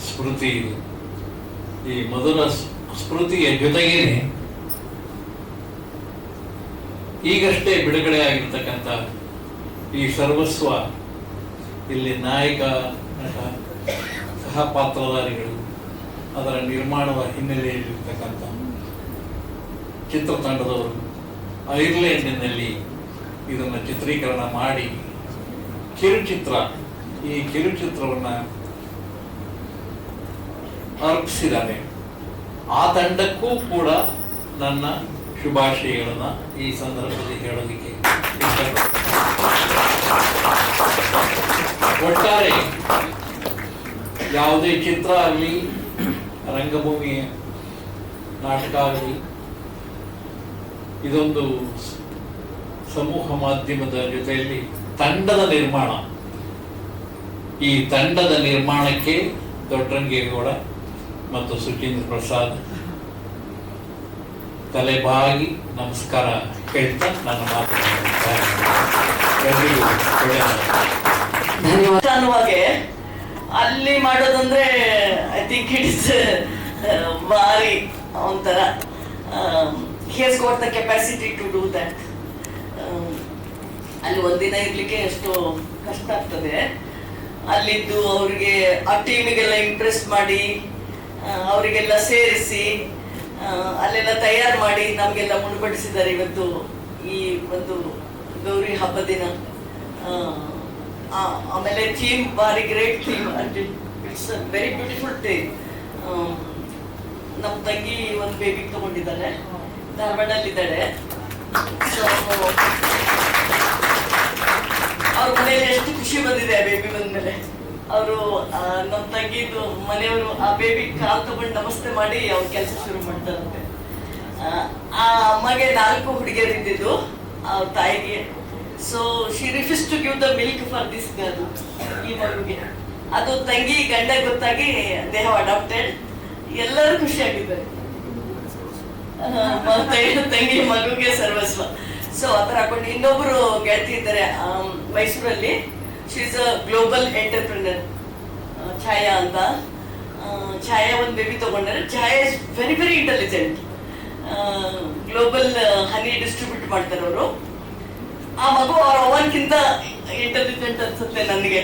ಸ್ಮೃತಿ ಇದು. ಈ ಮಧುರ ಸ್ಮೃತಿಯ ಜೊತೆಗೇನೆ ಈಗಷ್ಟೇ ಬಿಡುಗಡೆ ಆಗಿರ್ತಕ್ಕಂಥ ಈ ಸರ್ವಸ್ವ, ಇಲ್ಲಿ ನಾಯಕ, ನಟ, ಸಹ ಪಾತ್ರಧಾರಿಗಳು, ಅದರ ನಿರ್ಮಾಣದ ಹಿನ್ನೆಲೆಯಲ್ಲಿರ್ತಕ್ಕಂಥ ಚಿತ್ರತಂಡದವರು ಐರ್ಲೆಂಡಿನಲ್ಲಿ ಇದನ್ನು ಚಿತ್ರೀಕರಣ ಮಾಡಿ ಈ ಕಿರುಚಿತ್ರವನ್ನು ಅರ್ಪಿಸಿದ್ದಾರೆ. ಆ ತಂಡಕ್ಕೂ ಕೂಡ ನನ್ನ ಶುಭಾಶಯಗಳನ್ನು ಈ ಸಂದರ್ಭದಲ್ಲಿ ಹೇಳೋದಕ್ಕೆ ಇಷ್ಟಪಡ್ತೀನಿ. ಒಟ್ಟಾರೆ ಯಾವುದೇ ಚಿತ್ರ ಆಗಲಿ, ರಂಗಭೂಮಿ ನಾಟಕ ಆಗಲಿ, ಇದೊಂದು ಸಮೂಹ ಮಾಧ್ಯಮದ ಜೊತೆಯಲ್ಲಿ ತಂಡದ ನಿರ್ಮಾಣ. ಈ ತಂಡದ ನಿರ್ಮಾಣಕ್ಕೆ ದೊಡ್ಡರಂಗೇಗೌಡ ಮತ್ತು ಸುಚೇಂದ್ರ ಪ್ರಸಾದ್ ತಲೆಬಾಗಿ ನಮಸ್ಕಾರ ಹೇಳ್ತಾ ನನ್ನ ಮಾತುಗಳನ್ನು ಧನ್ಯವಾದ. ಅನ್ನುವಾಗೆ ಅಲ್ಲಿ ಮಾಡೋದಂದ್ರೆ ಐ ಥಿಂಕ್ ಇಟ್ ಇಸ್ ಭಾರಿ ಒಂಥರ here's got the capacity to do that. ಅಲ್ಲಿ ಒಂದಿನ ಇರ್ಲಿಕ್ಕೆ ಎಷ್ಟು ಕಷ್ಟ ಆಗ್ತದೆ. ಅಲ್ಲಿದ್ದು ಅವ್ರಿಗೆ ಆ ಟೀಮಿಗೆಲ್ಲ ಇಂಪ್ರೆಸ್ ಮಾಡಿ, ಅವರಿಗೆಲ್ಲ ಸೇರಿಸಿ, ಅಲ್ಲೆಲ್ಲ ತಯಾರು ಮಾಡಿ ನಮಗೆಲ್ಲ ಮುಡಿಪಡಿಸಿದ್ದಾರೆ. ಇವತ್ತು ಈ ಒಂದು ಗೌರಿ ಹಬ್ಬ ದಿನ. ಆಮೇಲೆ ಥೀಮ್ ಭಾರಿ great theme, it's very beautiful theme. ನಮ್ಮ ತಂಗಿ ಒಂದು ಬೇಬಿ ತಗೊಂಡಿದ್ದಾರೆ, ಧಾರವಾಡಲ್ಲಿದ್ದಾಳೆ. ಸೊ ಅವ್ರ ಮನೆಯಲ್ಲಿ ಎಷ್ಟು ಖುಷಿ ಬಂದಿದೆ ಆ ಬೇಬಿ ಬಂದ್ಮೇಲೆ. ಅವರು ನಮ್ಮ ತಂಗಿದು ಮನೆಯವರು ಆ ಬೇಬಿ ಕಾಲ್ ತಗೊಂಡು ನಮಸ್ತೆ ಮಾಡಿ ಅವ್ರ ಕೆಲಸ ಶುರು ಮಾಡ್ತಾರಂತೆ. ಆ ಅಮ್ಮಗೆ 4 ಹುಡುಗಿಯರು ಇದ್ದಿದ್ದು ಅವ್ರ ತಾಯಿಗೆ. So she refuse to give the milk for this girl, ಈ ಮಗುಗೆ. ಅದು ತಂಗಿ ಗಂಡ ಗೊತ್ತಾಗಿ ದೇ ಹ್ಯಾವ್ ಅಡಾಪ್ಟೆಡ್. ಎಲ್ಲರೂ ಖುಷಿಯಾಗಿದ್ದಾರೆ. ತಂಗಿ ಮಗುಗೆ ಸರ್ವಸ್ವ. ಸೊ ಆತರ ಹಾಕೊಂಡು ಇನ್ನೊಬ್ರು ಗೆಳತಿ ಇದ್ದಾರೆ ಮೈಸೂರಲ್ಲಿ. She is a global entrepreneur, Chhaya ಅಂತ. ಛಾಯಾ ಒಂದು ಬೇಬಿ ತಗೊಂಡ್ರೆ. Chhaya is very very intelligent. Global honey distribute ಮಾಡ್ತಾರೆ ಅವರು. ಆ ಮಗು ಅವ್ರ ಅವನ್ಕಿಂತ ಇಂಟೆಲಿಜೆಂಟ್ ಅನ್ಸುತ್ತೆ ನನಗೆ.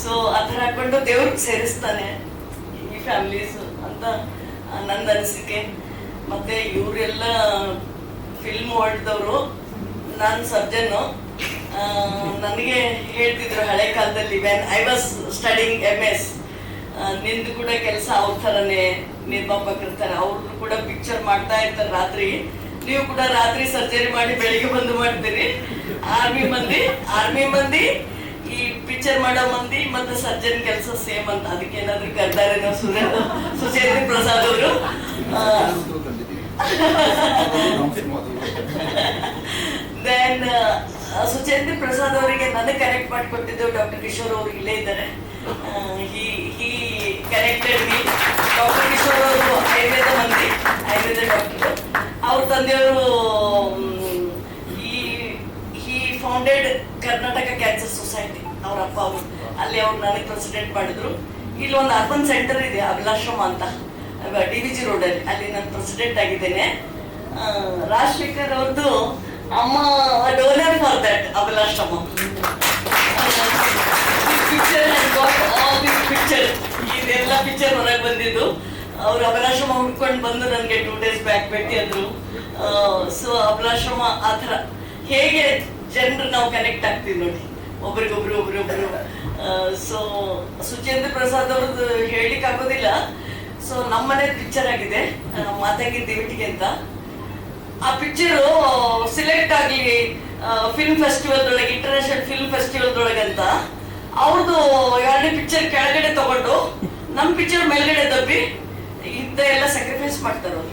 ಸೊ ಆ ಥರ ಹಾಕೊಂಡು ದೇವ್ರಿಗೆ ಸೇರಿಸ್ತಾನೆ ಈ ಫ್ಯಾಮಿಲೀಸ್ ಅಂತ ನನ್ನ ಅನಿಸಿಕೆ. ಮತ್ತೆ ಇವರೆಲ್ಲ ಫಿಲ್ಮ್ ವರ್ಲ್ಡ್ದವರು. ನಾನು ಸರ್ಜನ್ನು. ನನಗೆ ಹೇಳ್ತಿದ್ರು ಹಳೆ ಕಾಲದಲ್ಲಿ, when I was studying MS, ನಿಂದು ಕೂಡ ಕೆಲಸ ಅವ್ರ ಥರನೇ, ನಿರ್ಮಾಪಕರಿರ್ತಾರೆ, ಅವ್ರು ಕೂಡ ಪಿಕ್ಚರ್ ಮಾಡ್ತಾ ಇರ್ತಾರೆ ರಾತ್ರಿ. ನೀವು ಕೂಡ ರಾತ್ರಿ ಸರ್ಜರಿ ಮಾಡಿ ಬೆಳಿಗ್ಗೆ ಬಂದು ಮಾಡ್ತೀರಿ. ಆರ್ಮಿ ಮಂದಿ ಈ ಪಿಕ್ಚರ್ ಮಾಡೋ ಮಂದಿ ಮತ್ತೆ ಸರ್ಜನ್ ಕೆಲಸ ಸೇಮ್ ಅಂತ. ಅದಕ್ಕೆ ಏನಾದ್ರು ಕರ್ದಾರೆ ನಾವು ಸುಚೇಂದ್ರ ಪ್ರಸಾದ್ ಅವರು. ದೆನ್ ಸುಚೇಂದ್ರ ಪ್ರಸಾದ್ ಅವರಿಗೆ ನನಗೆ ಕನೆಕ್ಟ್ ಮಾಡಿಕೊಟ್ಟಿದ್ದು ಡಾಕ್ಟರ್ ಕಿಶೋರ್ ಅವರು ಇಲ್ಲೇ ಇದ್ದಾರೆ. ಹಿ ಕನೆಕ್ಟೆಡ್ ಮೀ. ಡಾಕ್ಟರ್ ಕಿಶೋರ್ ಅವರು ಆಯುರ್ವೇದ ಡಾಕ್ಟರ್. ಅವ್ರ ತಂದೆಯವರು ಹಿ ಫೌಂಡೆಡ್ ಕರ್ನಾಟಕ ಕ್ಯಾನ್ಸರ್ ಸೊಸೈಟಿ. ಅವ್ರ ಅಪ್ಪ ಅವರು ಅಲ್ಲಿ ಅವ್ರು ನನಗೆ ಪ್ರೆಸಿಡೆಂಟ್ ಮಾಡಿದ್ರು. ಇಲ್ಲಿ ಒಂದು ಅರ್ಬನ್ ಸೆಂಟರ್ ಇದೆ, ಅಭಿಲಾಶ್ರಮ ಅಂತ, DVG ರೋಡಲ್ಲಿ. ಅಲ್ಲಿ ನಾನು ಪ್ರೆಸಿಡೆಂಟ್ ಆಗಿದ್ದೇನೆ. ರಾಜಶೇಖರ್ ಅವ್ರದ್ದು ಅಮ್ಮ ಡೋನರ್ ಫಾರ್ ದಟ್ ಅಭಿಲಾಶ್ರಮ. ಪಿಕ್ಚರ್ ಇದೆಲ್ಲ ಪಿಕ್ಚರ್ ಹೊರಗೆ ಬಂದಿದ್ದು. ಅವ್ರು ಅಭಿಲಾಶ್ರಮ ಹುಡ್ಕೊಂಡು ಬಂದು ನನಗೆ 2 days ಬ್ಯಾಕ್ ಭೇಟಿ ಅಂದ್ರು. ಸೊ ಅಭಿಲಾಶ್ರಮ ಆ ಥರ ಹೇಗೆ ಜನರು ನಾವು ಕನೆಕ್ಟ್ ಆಗ್ತೀವಿ ನೋಡಿ. ಒಬ್ರಿಗೊಬ್ರು. ಸೊ ಸುಚೇಂದ್ರ ಪ್ರಸಾದ್ ಅವ್ರದ್ದು ಹೇಳಲಿಕ್ಕೆ ಆಗೋದಿಲ್ಲ. ಸೊ ನಮ್ಮನೆ ಪಿಕ್ಚರ್ ಆಗಿದೆ ಮಾತಂಗಿ ದಿವಿಟಿಗೆ ಅಂತ. ಆ ಪಿಕ್ಚರು ಸಿಲೆಕ್ಟ್ ಆಗಲಿ ಫಿಲ್ಮ್ ಫೆಸ್ಟಿವಲ್ದೊಳಗೆ, ಇಂಟರ್ನ್ಯಾಷನಲ್ ಫಿಲ್ಮ್ ಫೆಸ್ಟಿವಲ್ದೊಳಗೆ ಅಂತ ಅವ್ರದ್ದು 2ನೇ ಪಿಕ್ಚರ್ ಕೆಳಗಡೆ ತಗೊಂಡು ನಮ್ಮ ಪಿಕ್ಚರ್ ಮೇಲ್ಗಡೆ ದಬ್ಬಿ ಇಂಥ ಎಲ್ಲ ಸ್ಯಾಕ್ರಿಫೈಸ್ ಮಾಡ್ತಾರೆ ಅವರು.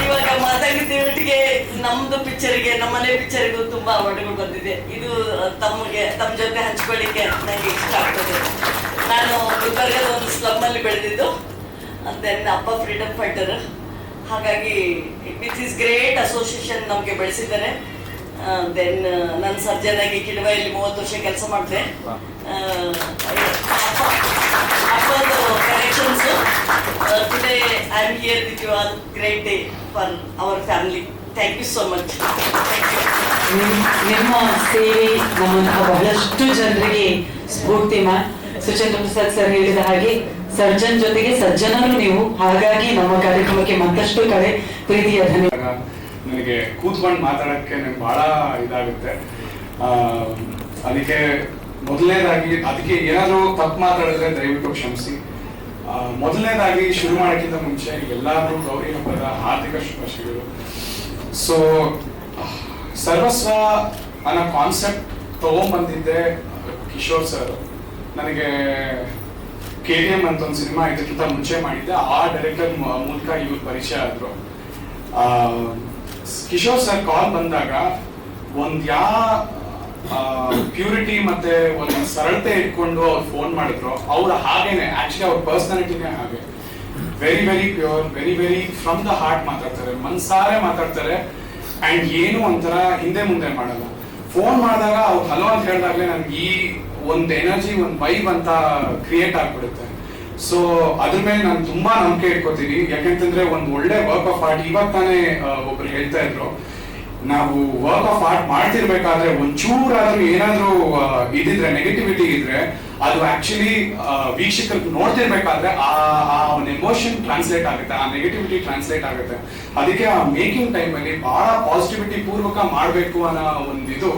ಇವಾಗ ಮಾತಾಗಿ ದಿವಿಟಿಗೆ ನಮ್ದು ಪಿಕ್ಚರ್ಗೆ, ನಮ್ಮನೆ ಪಿಕ್ಚರ್ಗೂ ತುಂಬಾ ಅವಾರ್ಡ್ಗಳು ಬಂದಿದೆ. ಇದು ತಮ್ಮ ಜೊತೆ ಹಂಚ್ಕೊಳ್ಳಿಕ್ಕೆ ನನಗೆ ಇಷ್ಟ ಆಗ್ತದೆ. ನಾನು ಗುಲ್ಬರ್ಗದ ಒಂದು ಸ್ಲಮ್ ಅಲ್ಲಿ ಬೆಳೆದಿದ್ದು, ದೆನ್ ಅಪ್ಪ ಫ್ರೀಡಮ್ ಫೈಟರ್. ಹಾಗಾಗಿ ವಿತ್ ಇಸ್ ಗ್ರೇಟ್ ಅಸೋಸಿಯೇಷನ್ ನಮಗೆ ಬೆಳೆಸಿದ್ದಾರೆ. ದೆನ್ ನನ್ನ ಸರ್ಜನ್ ಆಗಿ ಕಿಡವಾಯಲ್ಲಿ 30 ವರ್ಷ ಕೆಲಸ ಮಾಡಿದೆ. ಅಪ್ಪದು connections. Today I am here with you all. Great day for our family. Thank you so much. ನಿಮ್ಮ ಸೇವೆ ನಮ್ಮಂತಹ ಬಹಳಷ್ಟು ಜನರಿಗೆ ಸ್ಫೂರ್ತಿ. ಸುಚೇಂದ್ರ ಪ್ರಸಾದ್ ಸರ್ ಹೇಳಿದ ಹಾಗೆ ಸರ್ಜನ್ ಜೊತೆಗೆ ಸಜ್ಜನರು ನೀವು. ಹಾಗಾಗಿ ನಮ್ಮ ಕಾರ್ಯಕ್ರಮಕ್ಕೆ ಮತ್ತಷ್ಟು ಕಡೆ ಪ್ರೀತಿಯ ಧನ್ಯವಾದ. ನನಗೆ ಕೂತ್ಕೊಂಡು ಮಾತಾಡೋಕ್ಕೆ ನಂಗೆ ಬಹಳ ಇದಾಗುತ್ತೆ. ಅದಕ್ಕೆ ಮೊದಲನೇದಾಗಿ ಅದಕ್ಕೆ ಏನಾದರೂ ತಪ್ಪು ಮಾತಾಡಿದ್ರೆ ದಯವಿಟ್ಟು ಕ್ಷಮಿಸಿ. ಮೊದಲನೇದಾಗಿ ಶುರು ಮಾಡೋಕ್ಕಿಂತ ಮುಂಚೆ ಎಲ್ಲರೂ ಗೌರಿ ಹಬ್ಬದ ಹಾರ್ದಿಕ ಶುಭಾಶಯಗಳು. ಸೊ ಸರ್ವಸ್ವ ಅನ್ನೋ ಕಾನ್ಸೆಪ್ಟ್ ತಗೊಂಡ್ಬಂದಿದ್ದೆ ಕಿಶೋರ್ ಸರ್. ನನಗೆ KTM ಅಂತ ಒಂದು ಸಿನಿಮಾ ಇದಕ್ಕಿಂತ ಮುಂಚೆ ಮಾಡಿದ್ದೆ. ಆ ಡೈರೆಕ್ಟರ್ ಮೂಲಕ ಇವ್ರು ಪರಿಚಯ ಆದ್ರು. ಕಿಶೋರ್ ಸರ್ ಕಾಲ್ ಬಂದಾಗ ಒಂದ್ ಪ್ಯೂರಿಟಿ ಮತ್ತೆ ಒಂದು ಸರಳತೆ ಇಟ್ಕೊಂಡು ಅವ್ರು ಫೋನ್ ಮಾಡಿದ್ರು. ಅವ್ರು ಹಾಗೇನೆ, ಆಕ್ಚುಲಿ ಅವ್ರ ಪರ್ಸನಾಲಿಟಿನೇ ಹಾಗೆ, very very pure, very very from the heart ಮಾತಾಡ್ತಾರೆ, ಮನ್ಸಾರೆ ಮಾತಾಡ್ತಾರೆ. ಅಂಡ್ ಏನು ಒಂಥರ ಹಿಂದೆ ಮುಂದೆ ಮಾಡಲ್ಲ. ಫೋನ್ ಮಾಡಿದಾಗ ಅವ್ರು ಹಲೋ ಅಂತ ಹೇಳಿದಾಗ್ಲೇ ನನ್ಗೆ ಈ ಒಂದು ಎನರ್ಜಿ, ಒಂದು ವೈಬ್ ಅಂತ ಕ್ರಿಯೇಟ್ ಆಗ್ಬಿಡುತ್ತೆ. ಸೊ ಅದ್ರ ಮೇಲೆ ನಾನು ತುಂಬಾ ನಂಬಿಕೆ ಇಟ್ಕೋತೀನಿ. ಯಾಕೆಂತಂದ್ರೆ ಒಂದು ಒಳ್ಳೆ ವರ್ಕ್ ಆಫ್ ಆರ್ಟ್, ಇವಾಗ ತಾನೇ ಒಬ್ರು ಹೇಳ್ತಾ ಇದ್ರು, ನಾವು ವರ್ಕ್ ಆಫ್ ಆರ್ಟ್ ಮಾಡ್ತಿರ್ಬೇಕಾದ್ರೆ ಒಂಚೂರಾದ್ರೂ ಏನಾದ್ರೂ ಇದಿದ್ರೆ, ನೆಗೆಟಿವಿಟಿ ಇದ್ರೆ, ಅದು ಆಕ್ಚುಲಿ ವೀಕ್ಷಕರು ನೋಡ್ತಿರ್ಬೇಕಾದ್ರೆ ಆ ಒಂದು ಎಮೋಷನ್ ಟ್ರಾನ್ಸ್ಲೇಟ್ ಆಗುತ್ತೆ, ಆ ನೆಗೆಟಿವಿಟಿ ಟ್ರಾನ್ಸ್ಲೇಟ್ ಆಗುತ್ತೆ. ಅದಕ್ಕೆ ಆ ಮೇಕಿಂಗ್ ಟೈಮ್ ಅಲ್ಲಿ ಬಹಳ ಪಾಸಿಟಿವಿಟಿ ಪೂರ್ವಕ ಮಾಡ್ಬೇಕು ಅನ್ನೋ ಒಂದು ಇದು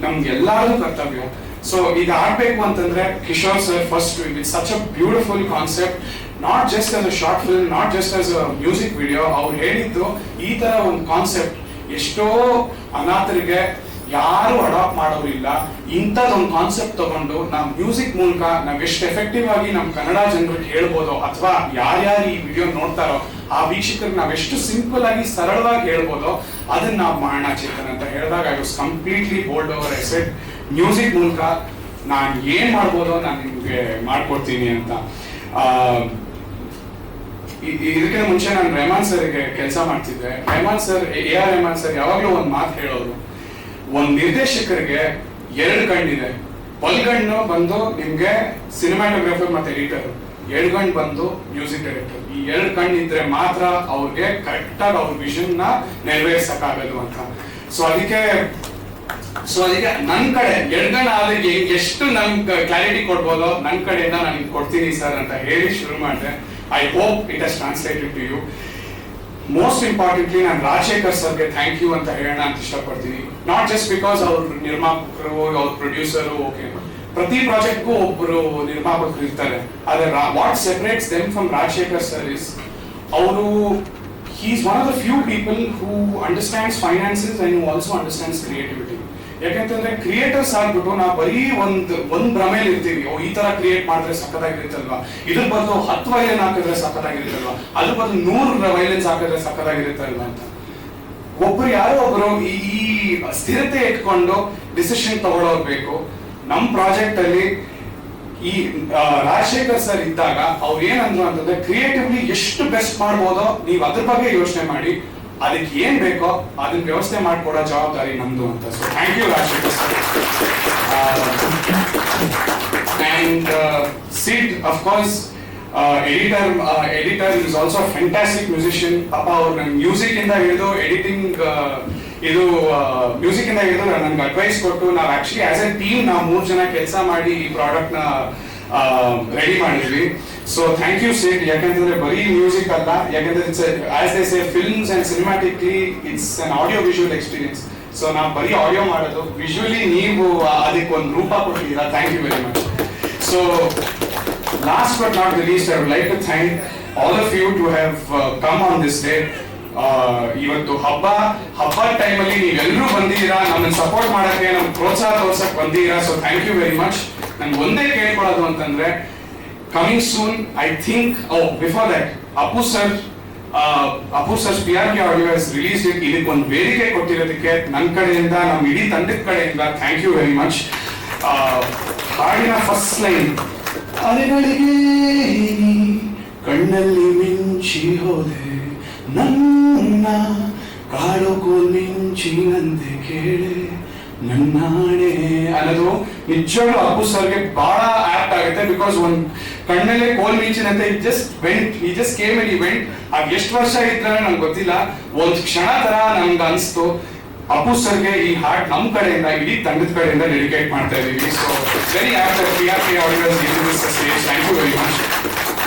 ನಮ್ಗೆಲ್ಲಾರು ಕರ್ತವ್ಯ. ಸೊ ಇದು ಆಗ್ಬೇಕು ಅಂತಂದ್ರೆ Kishore sir first with such a beautiful concept, not just as a short film, not just as a music video. ಅವ್ರು ಹೇಳಿದ್ದು ಈ ತರ ಒಂದು ಕಾನ್ಸೆಪ್ಟ್ ಎಷ್ಟೋ ಅನಾಥರಿಗೆ ಯಾರು ಅಡಾಪ್ಟ್ ಮಾಡೋರಿಲ್ಲ. ಇಂಥದ್ದೊಂದು ಕಾನ್ಸೆಪ್ಟ್ ತಗೊಂಡು ನಾವು ಮ್ಯೂಸಿಕ್ ಮೂಲಕ ನಾವ್ ಎಷ್ಟು ಎಫೆಕ್ಟಿವ್ ಆಗಿ ನಮ್ ಕನ್ನಡ ಜನರಿಗೆ ಹೇಳ್ಬೋದೋ, ಅಥವಾ ಯಾರ್ಯಾರು ಈ ವಿಡಿಯೋ ನೋಡ್ತಾರೋ ಆ ವೀಕ್ಷಕರಿಗೆ ನಾವೆಷ್ಟು ಸಿಂಪಲ್ ಆಗಿ ಸರಳವಾಗಿ ಹೇಳ್ಬೋದೋ ಅದನ್ನ ನಾವು ಮಾಡೋಣ ಚೇತನ್ ಅಂತ ಹೇಳಿದಾಗ I was completely bold over. I said music ಮೂಲಕ ನಾನು ಏನ್ ಮಾಡ್ಬೋದೋ ನಾನು ನಿಮ್ಗೆ ಮಾಡ್ಕೊಡ್ತೀನಿ ಅಂತ. ಇದಕ್ಕಿಂತ ಮುಂಚೆ ನಾನು ರೆಹಮಾನ್ ಸರ್ಗೆ ಕೆಲಸ ಮಾಡ್ತಿದ್ದೆ. Rahman sir, AR Rahman sir ಯಾವಾಗ್ಲೂ ಒಂದು ಮಾತು ಹೇಳೋರು, ಒಂದ್ ನಿರ್ದೇಶಕರಿಗೆ 2 ಕಣ್ಣಿದೆ. ಬಲ್ಗಣ್ಣು ಬಂದು ನಿಮ್ಗೆ ಸಿನಿಮಾಟೋಗ್ರಾಫರ್ ಮತ್ತೆ ಎಡಿಟರ್, ಎಡಗಣ್ಣು ಬಂದು ಮ್ಯೂಸಿಕ್ ಡೈರೆಕ್ಟರ್. ಈ 2 ಕಣ್ಣಿದ್ರೆ ಮಾತ್ರ ಅವ್ರಿಗೆ ಕರೆಕ್ಟ್ ಆಗಿ ಅವ್ರ ವಿಷನ್ ನ ನೆರವೇರ್ಸಕ್ಕಾಗದು ಅಂತ. ಸೊ ಅದಕ್ಕೆ ನನ್ ಕಡೆ ಎಡಗಣ್ಣ ಆದ್ರೆ ಎಷ್ಟು ನಮ್ಗೆ ಕ್ಲಾರಿಟಿ ಕೊಡ್ಬೋದೋ ನನ್ನ ಕಡೆಯಿಂದ ನಾನು ಕೊಡ್ತೀನಿ ಸರ್ ಅಂತ ಹೇಳಿ ಶುರು ಮಾಡಿದೆ. I hope it has translated to you. Most importantly ನಾನು ರಾಜಶೇಖರ್ ಸರ್ಗೆ ಥ್ಯಾಂಕ್ ಯು ಅಂತ ಹೇಳೋಣ ಅಂತ ಇಷ್ಟಪಡ್ತೀನಿ. ನಾಟ್ ಜಸ್ಟ್ ಬಿಕಾಸ್ ಅವ್ರ ನಿರ್ಮಾಪಕರು, ಅವ್ರ ಪ್ರೊಡ್ಯೂಸರು, ಓಕೆ, ಪ್ರತಿ ಪ್ರಾಜೆಕ್ಟ್ಗೂ ಒಬ್ಬರು ನಿರ್ಮಾಪಕರು ಇರ್ತಾರೆ. ಆದ್ರೆ what separates them from Rajashekar sir is ಅವರು he is one of the few people who understands finances and who also understands creativity. ಯಾಕೆಂತಂದ್ರೆ ಕ್ರಿಯೇಟರ್ಸ್ ಆಗ್ಬಿಟ್ಟು ನಾವು ಬರೀ ಒಂದ್ ಭ್ರಮೇಲಿ ಇರ್ತೀವಿ. ಈ ತರ ಕ್ರಿಯೇಟ್ ಮಾಡಿದ್ರೆ ಸಕ್ಕತ್ತಾಗಿರುತ್ತಲ್ವಾ, ಇದ್ರ ಬದಲು 10 ವೈಲೆನ್ ಹಾಕಿದ್ರೆ ಸಕ್ಕತ್ತಾಗಿರುತ್ತಲ್ವಾ, ಅದ್ರ ಬದಲು 100 ವೈಲೆನ್ಸ್ ಹಾಕಿದ್ರೆ ಸಕ್ಕತ್ತಾಗಿರುತ್ತಲ್ವಾ ಅಂತ ಯಾರೋ ಒಬ್ರು ಈ ಸ್ಥಿರತೆ ಇಟ್ಕೊಂಡು ಡಿಸಿಷನ್ ತಗೊಳ್ಳೋಗ್ಬೇಕು. ನಮ್ ಪ್ರಾಜೆಕ್ಟ್ ಅಲ್ಲಿ ಈ ರಾಜಶೇಖರ್ ಸರ್ ಇದ್ದಾಗ ಅವ್ರು ಏನಂದ್ರು ಅಂತಂದ್ರೆ, ಕ್ರಿಯೇಟಿವ್ಲಿ ಎಷ್ಟು ಬೆಸ್ಟ್ ಮಾಡ್ಬೋದೋ ನೀವು ಅದ್ರ ಬಗ್ಗೆ ಯೋಚನೆ ಮಾಡಿ, ಅದಕ್ಕೆ ಏನ್ ಬೇಕೋ ಅದನ್ನ ವ್ಯವಸ್ಥೆ ಮಾಡ್ಕೊಡೋ ಜವಾಬ್ದಾರಿ ನಮ್ದು ಅಂತ. So thank you Rajashekar sir. And Sid of course editor is also fantastic musician. ಪಾಪ ಅವ್ರು ಮ್ಯೂಸಿಕ್ ಇಂದ ಹಿಡಿದು ಎಡಿಟಿಂಗ್ ಮ್ಯೂಸಿಕ್ ಇಂದ ಹಿಡಿದು ನನ್ಗೆ ಅಡ್ವೈಸ್ ಕೊಟ್ಟು ನಾವು ಆಕ್ಚುಲಿ ಆಸ್ ಎ ಟೀಮ್ ನಾವು 3 ಜನ ಕೆಲಸ ಮಾಡಿ ಈ ಪ್ರಾಡಕ್ಟ್ ನ ರೆಡಿ ಮಾಡಿದ್ವಿ. So thank you Sid. ಯಾಕಂತಂದ್ರೆ ಬರೀ ಮ್ಯೂಸಿಕ್ ಅಲ್ಲ, ಯಾಕಂದ್ರೆ as they say films and cinematically it's an audio visual experience. So ನಾವು ಬರೀ ಆಡಿಯೋ ಮಾಡೋದು, ವಿಜುವಲಿ ನೀವು ಅದಕ್ಕೆ ಒಂದು ರೂಪ ಕೊಟ್ಟಿದ್ದೀರಾ. Thank you very much. So last but not the least, I would like to thank all of you to have come on this day. ಇವತ್ತು ಹಬ್ಬದ ಟೈಮಲ್ಲಿ ನೀವೆಲ್ಲರೂ ಬಂದಿದ್ದೀರಾ, ನಮ್ಮನ್ನು ಸಪೋರ್ಟ್ ಮಾಡಕ್ಕೆ, ನಮ್ಗೆ ಪ್ರೋತ್ಸಾಹ ತೋರ್ಸಕ್ ಬಂದಿದ್ದೀರಾ. So thank you very much. ನಂಗೆ ಒಂದೇ ಕೇಳ್ಕೊಳ್ಳೋದು ಅಂತಂದ್ರೆ, coming soon I think, before that Appu sir PRK audio has release it. ಇದಕ್ಕೆ ಒಂದು ವೇದಿಕೆ ಕೊಟ್ಟಿರೋದಕ್ಕೆ ನನ್ನ ಕಡೆಯಿಂದ, ನಮ್ಮ ಇಡೀ ತಂಡದ ಕಡೆಯಿಂದ ಥ್ಯಾಂಕ್ ಯು ವೆರಿ ಮಚ್. ಹಾಡಿನ ಫಸ್ಟ್ ಲೈನ್, ಅಲೆಗಳಿಗೆ ಕಣ್ಣಲ್ಲಿ ಮಿಂಚಿ ಹೋದೆ, ನನ್ನ ಕಾಡೋಕೋ ಮಿಂಚಿನಂತೆ ಕೇಳೆ ನನ್ನಾಣೆ ಅನ್ನೋದು ನಿಜವಾಗ್ಲೂ ಅಪ್ಪು ಸರ್ಗೆ ಬಹಳ ಆಪ್ಟ್ ಆಗುತ್ತೆ. ಬಿಕಾಸ್ ಒಂದ್ ಕಣ್ಣಲ್ಲೇ ಕೋಲ್ ಮಿಂಚಿನಂತೆ ಈ ಜಸ್ಟ್ ಕೇಮ್ ಅಂಡ್ ಇವೆಂಟ್. ಆಗ ಎಷ್ಟು ವರ್ಷ ಇದ್ರೆ ನಂಗೆ ಗೊತ್ತಿಲ್ಲ, ಒಂದ್ ಕ್ಷಣ ತರ ನಮ್ಗೆ ಅನ್ಸ್ತು. ಅಪ್ಪು ಸರ್ಗೆ ಈ ಹಾಡ್ ನಮ್ ಕಡೆಯಿಂದ, ಇಡೀ ತಂಡದ ಕಡೆಯಿಂದ ಡೆಡಿಕೇಟ್ ಮಾಡ್ತಾ ಇದೀವಿ. So very apt PRK audios in this stage. Thank you very much.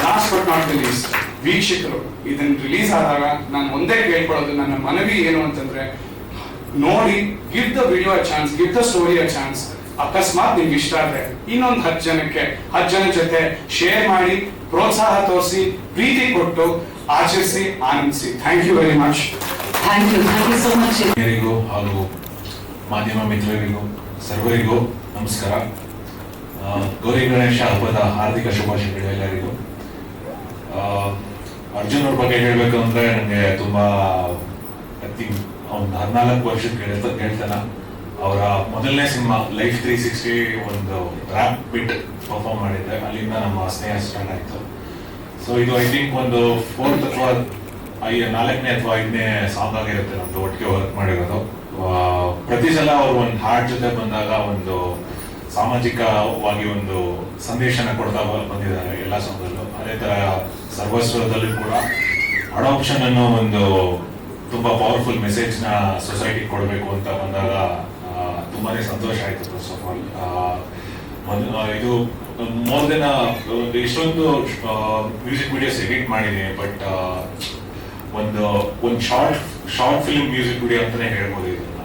Last but not the least, ವೀಕ್ಷಕರು ಇದನ್ನ ರಿಲೀಸ್ ಆದಾಗ ನಾನು ಒಂದೇ ಕೇಳ್ಕೊಳ್ಳೋದು, ನನ್ನ ಮನವಿ ಏನು ಅಂತಂದ್ರೆ, ನೋಡಿ, give the video a chance, give the story a chance. ಅಕಸ್ಮಾತ್ ನಿಮ್ಗೆ ಇಷ್ಟ ಆದ್ರೆ ಇನ್ನೊಂದು 10 ಜನ ಜೊತೆ ಶೇರ್ ಮಾಡಿ, ಪ್ರೋತ್ಸಾಹ ತೋರಿಸಿ, ಪ್ರೀತಿ ಕೊಟ್ಟು ಆಚರಿಸಿ, ಆನಂದಿಸಿ. Thank you very much. Thank you so much. ಎಲ್ಲರಿಗೂ ಹಾಗೂ ಮಾಧ್ಯಮ ಮಿತ್ರರಿಗೂ ಸರ್ವರಿಗೂ ನಮಸ್ಕಾರ. ಗೌರಿ ಗಣೇಶ ಹಬ್ಬದ ಹಾರ್ದಿಕ ಶುಭಾಶಯಗಳು ಎಲ್ಲರಿಗೂ. ಅರ್ಜುನ್ ಅವ್ರ ಬಗ್ಗೆ ಹೇಳ್ಬೇಕು ಅಂದ್ರೆ, ನನಗೆ ತುಂಬಾ ಒಂದು 14 ವರ್ಷದ ಗೆಳೆತನ. ಅವರ ಮೊದಲನೇ ಸಿನಿಮಾ ಲೈಫ್ 360 ಒಂದು ರ್ಯಾಪ್ ಬಿಟ್ ಪರ್ಫಾರ್ಮ್ ಮಾಡಿದ್ದೆ, ಅಲ್ಲಿಂದ ನಮ್ಮ ಸ್ನೇಹ ಸ್ಟಾರ್ಟ್ ಆಯ್ತು. ಸೊ ಇದು ಐ ಥಿಂಕ್ ಒಂದು 4th ಅಥವಾ 4ನೇ ಅಥವಾ 5ನೇ ಸಾಂಗ್ ಆಗಿರುತ್ತೆ ನಮ್ದು ಒಟ್ಟಿಗೆ ವರ್ಕ್ ಮಾಡಿರೋದು. ಪ್ರತಿ ಸಲ ಅವರು ಒಂದು ಹಾಡ್ ಜೊತೆ ಬಂದಾಗ ಒಂದು ಸಾಮಾಜಿಕವಾಗಿ ಒಂದು ಸಂದೇಶನ ಕೊಡ್ತಾ ಬಂದಿದ್ದಾರೆ ಎಲ್ಲ ಸಾಂಗಲ್ಲೂ. ಅದೇ ತರ ಸರ್ವಸ್ವದಲ್ಲಿ ಕೂಡ ಅಡಾಪ್ಷನ್ ಅನ್ನೋ ಒಂದು ತುಂಬಾ ಪವರ್ಫುಲ್ ಮೆಸೇಜ್ ನ ಸೊಸೈಟಿ ಕೊಡಬೇಕು ಅಂತ ಬಂದಾಗ ತುಂಬಾನೇ ಸಂತೋಷ ಆಯ್ತು. ಫಸ್ಟ್ ಆಫ್ ಆಲ್ ಇದು ಮೋರ್ ದೆನ್ ಎಷ್ಟೊಂದು ಮ್ಯೂಸಿಕ್ ವಿಡಿಯೋಸ್ ಎಡಿಟ್ ಮಾಡಿದ್ದೀನಿ, ಬಟ್ ಒಂದು ಶಾರ್ಟ್ ಫಿಲ್ಮ್ ಮ್ಯೂಸಿಕ್ ವಿಡಿಯೋ ಅಂತಾನೆ ಹೇಳ್ಬೋದು ಇದನ್ನ.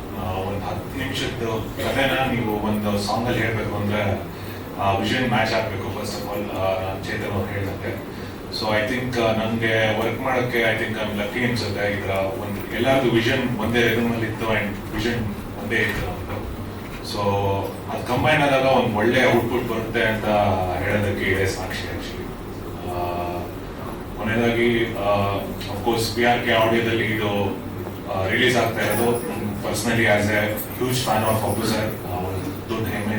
ಒಂದು 10 ನಿಮಿಷದ ಕಥೆನ ನೀವು ಒಂದು ಸಾಂಗ್ ಅಲ್ಲಿ ಹೇಳ್ಬೇಕು ಅಂದ್ರೆ ವಿಷನ್ ಮ್ಯಾಚ್ ಆಗ್ಬೇಕು. ಫಸ್ಟ್ ಆಫ್ ಆಲ್ ನಾನು ಚೇತನ್ ಅವ್ರು ಹೇಳಿದಂತೆ. ಸೊ ಐ ಥಿಂಕ್ ನನಗೆ ವರ್ಕ್ ಮಾಡೋಕ್ಕೆ ಐ ಥಿಂಕ್ ಐ ಲಕ್ಕಿ ಅನ್ಸುತ್ತೆ. ಇದರ ಒಂದು ಎಲ್ಲರದು ವಿಷನ್ ಒಂದೇ ರಿದಮಲ್ಲಿ ಇತ್ತು ಆ್ಯಂಡ್ ವಿಷನ್ ಒಂದೇ ಇತ್ತು ನಮ್ಮದು. ಸೊ ಅದು ಕಂಬೈನ್ ಆದಾಗ ಒಂದು ಒಳ್ಳೆ ಔಟ್ಪುಟ್ ಬರುತ್ತೆ ಅಂತ ಹೇಳೋದಕ್ಕೆ ಇದೆ ಸಾಕ್ಷಿ. ಆ್ಯಕ್ಚುಲಿ ಕೊನೆಯದಾಗಿ ಅಫ್ಕೋರ್ಸ್ PRK ಆಡಿಯೋದಲ್ಲಿ ಇದು ರಿಲೀಸ್ ಆಗ್ತಾ ಇರೋದು. Personally as A huge fan of Appu sir, ಒಂದು ದೊಡ್ಡ ಹೆಮ್ಮೆಯ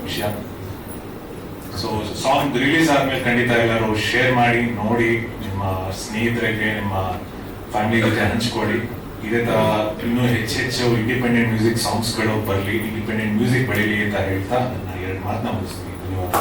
ವಿಷಯ. ಸೊ ಸಾಂಗ್ ರಿಲೀಸ್ ಆದ್ಮೇಲೆ ಖಂಡಿತ ಎಲ್ಲರೂ ಶೇರ್ ಮಾಡಿ, ನೋಡಿ, ನಿಮ್ಮ ಸ್ನೇಹಿತರಿಗೆ, ನಿಮ್ಮ ಫ್ಯಾಮಿಲಿ ಜೊತೆ ಹಂಚ್ಕೊಡಿ. ಇದೇ ತರ ಇನ್ನೂ ಹೆಚ್ಚೆಚ್ಚು ಇಂಡಿಪೆಂಡೆಂಟ್ ಮ್ಯೂಸಿಕ್ ಸಾಂಗ್ಸ್ಗಳು ಬರಲಿ, ಇಂಡಿಪೆಂಡೆಂಟ್ ಮ್ಯೂಸಿಕ್ ಬೆಳೀಲಿ ಅಂತ ಹೇಳ್ತಾ ನನ್ನ 2 ಮಾತನ್ನ ಮುಗಿಸ್ತೀನಿ. ಧನ್ಯವಾದ.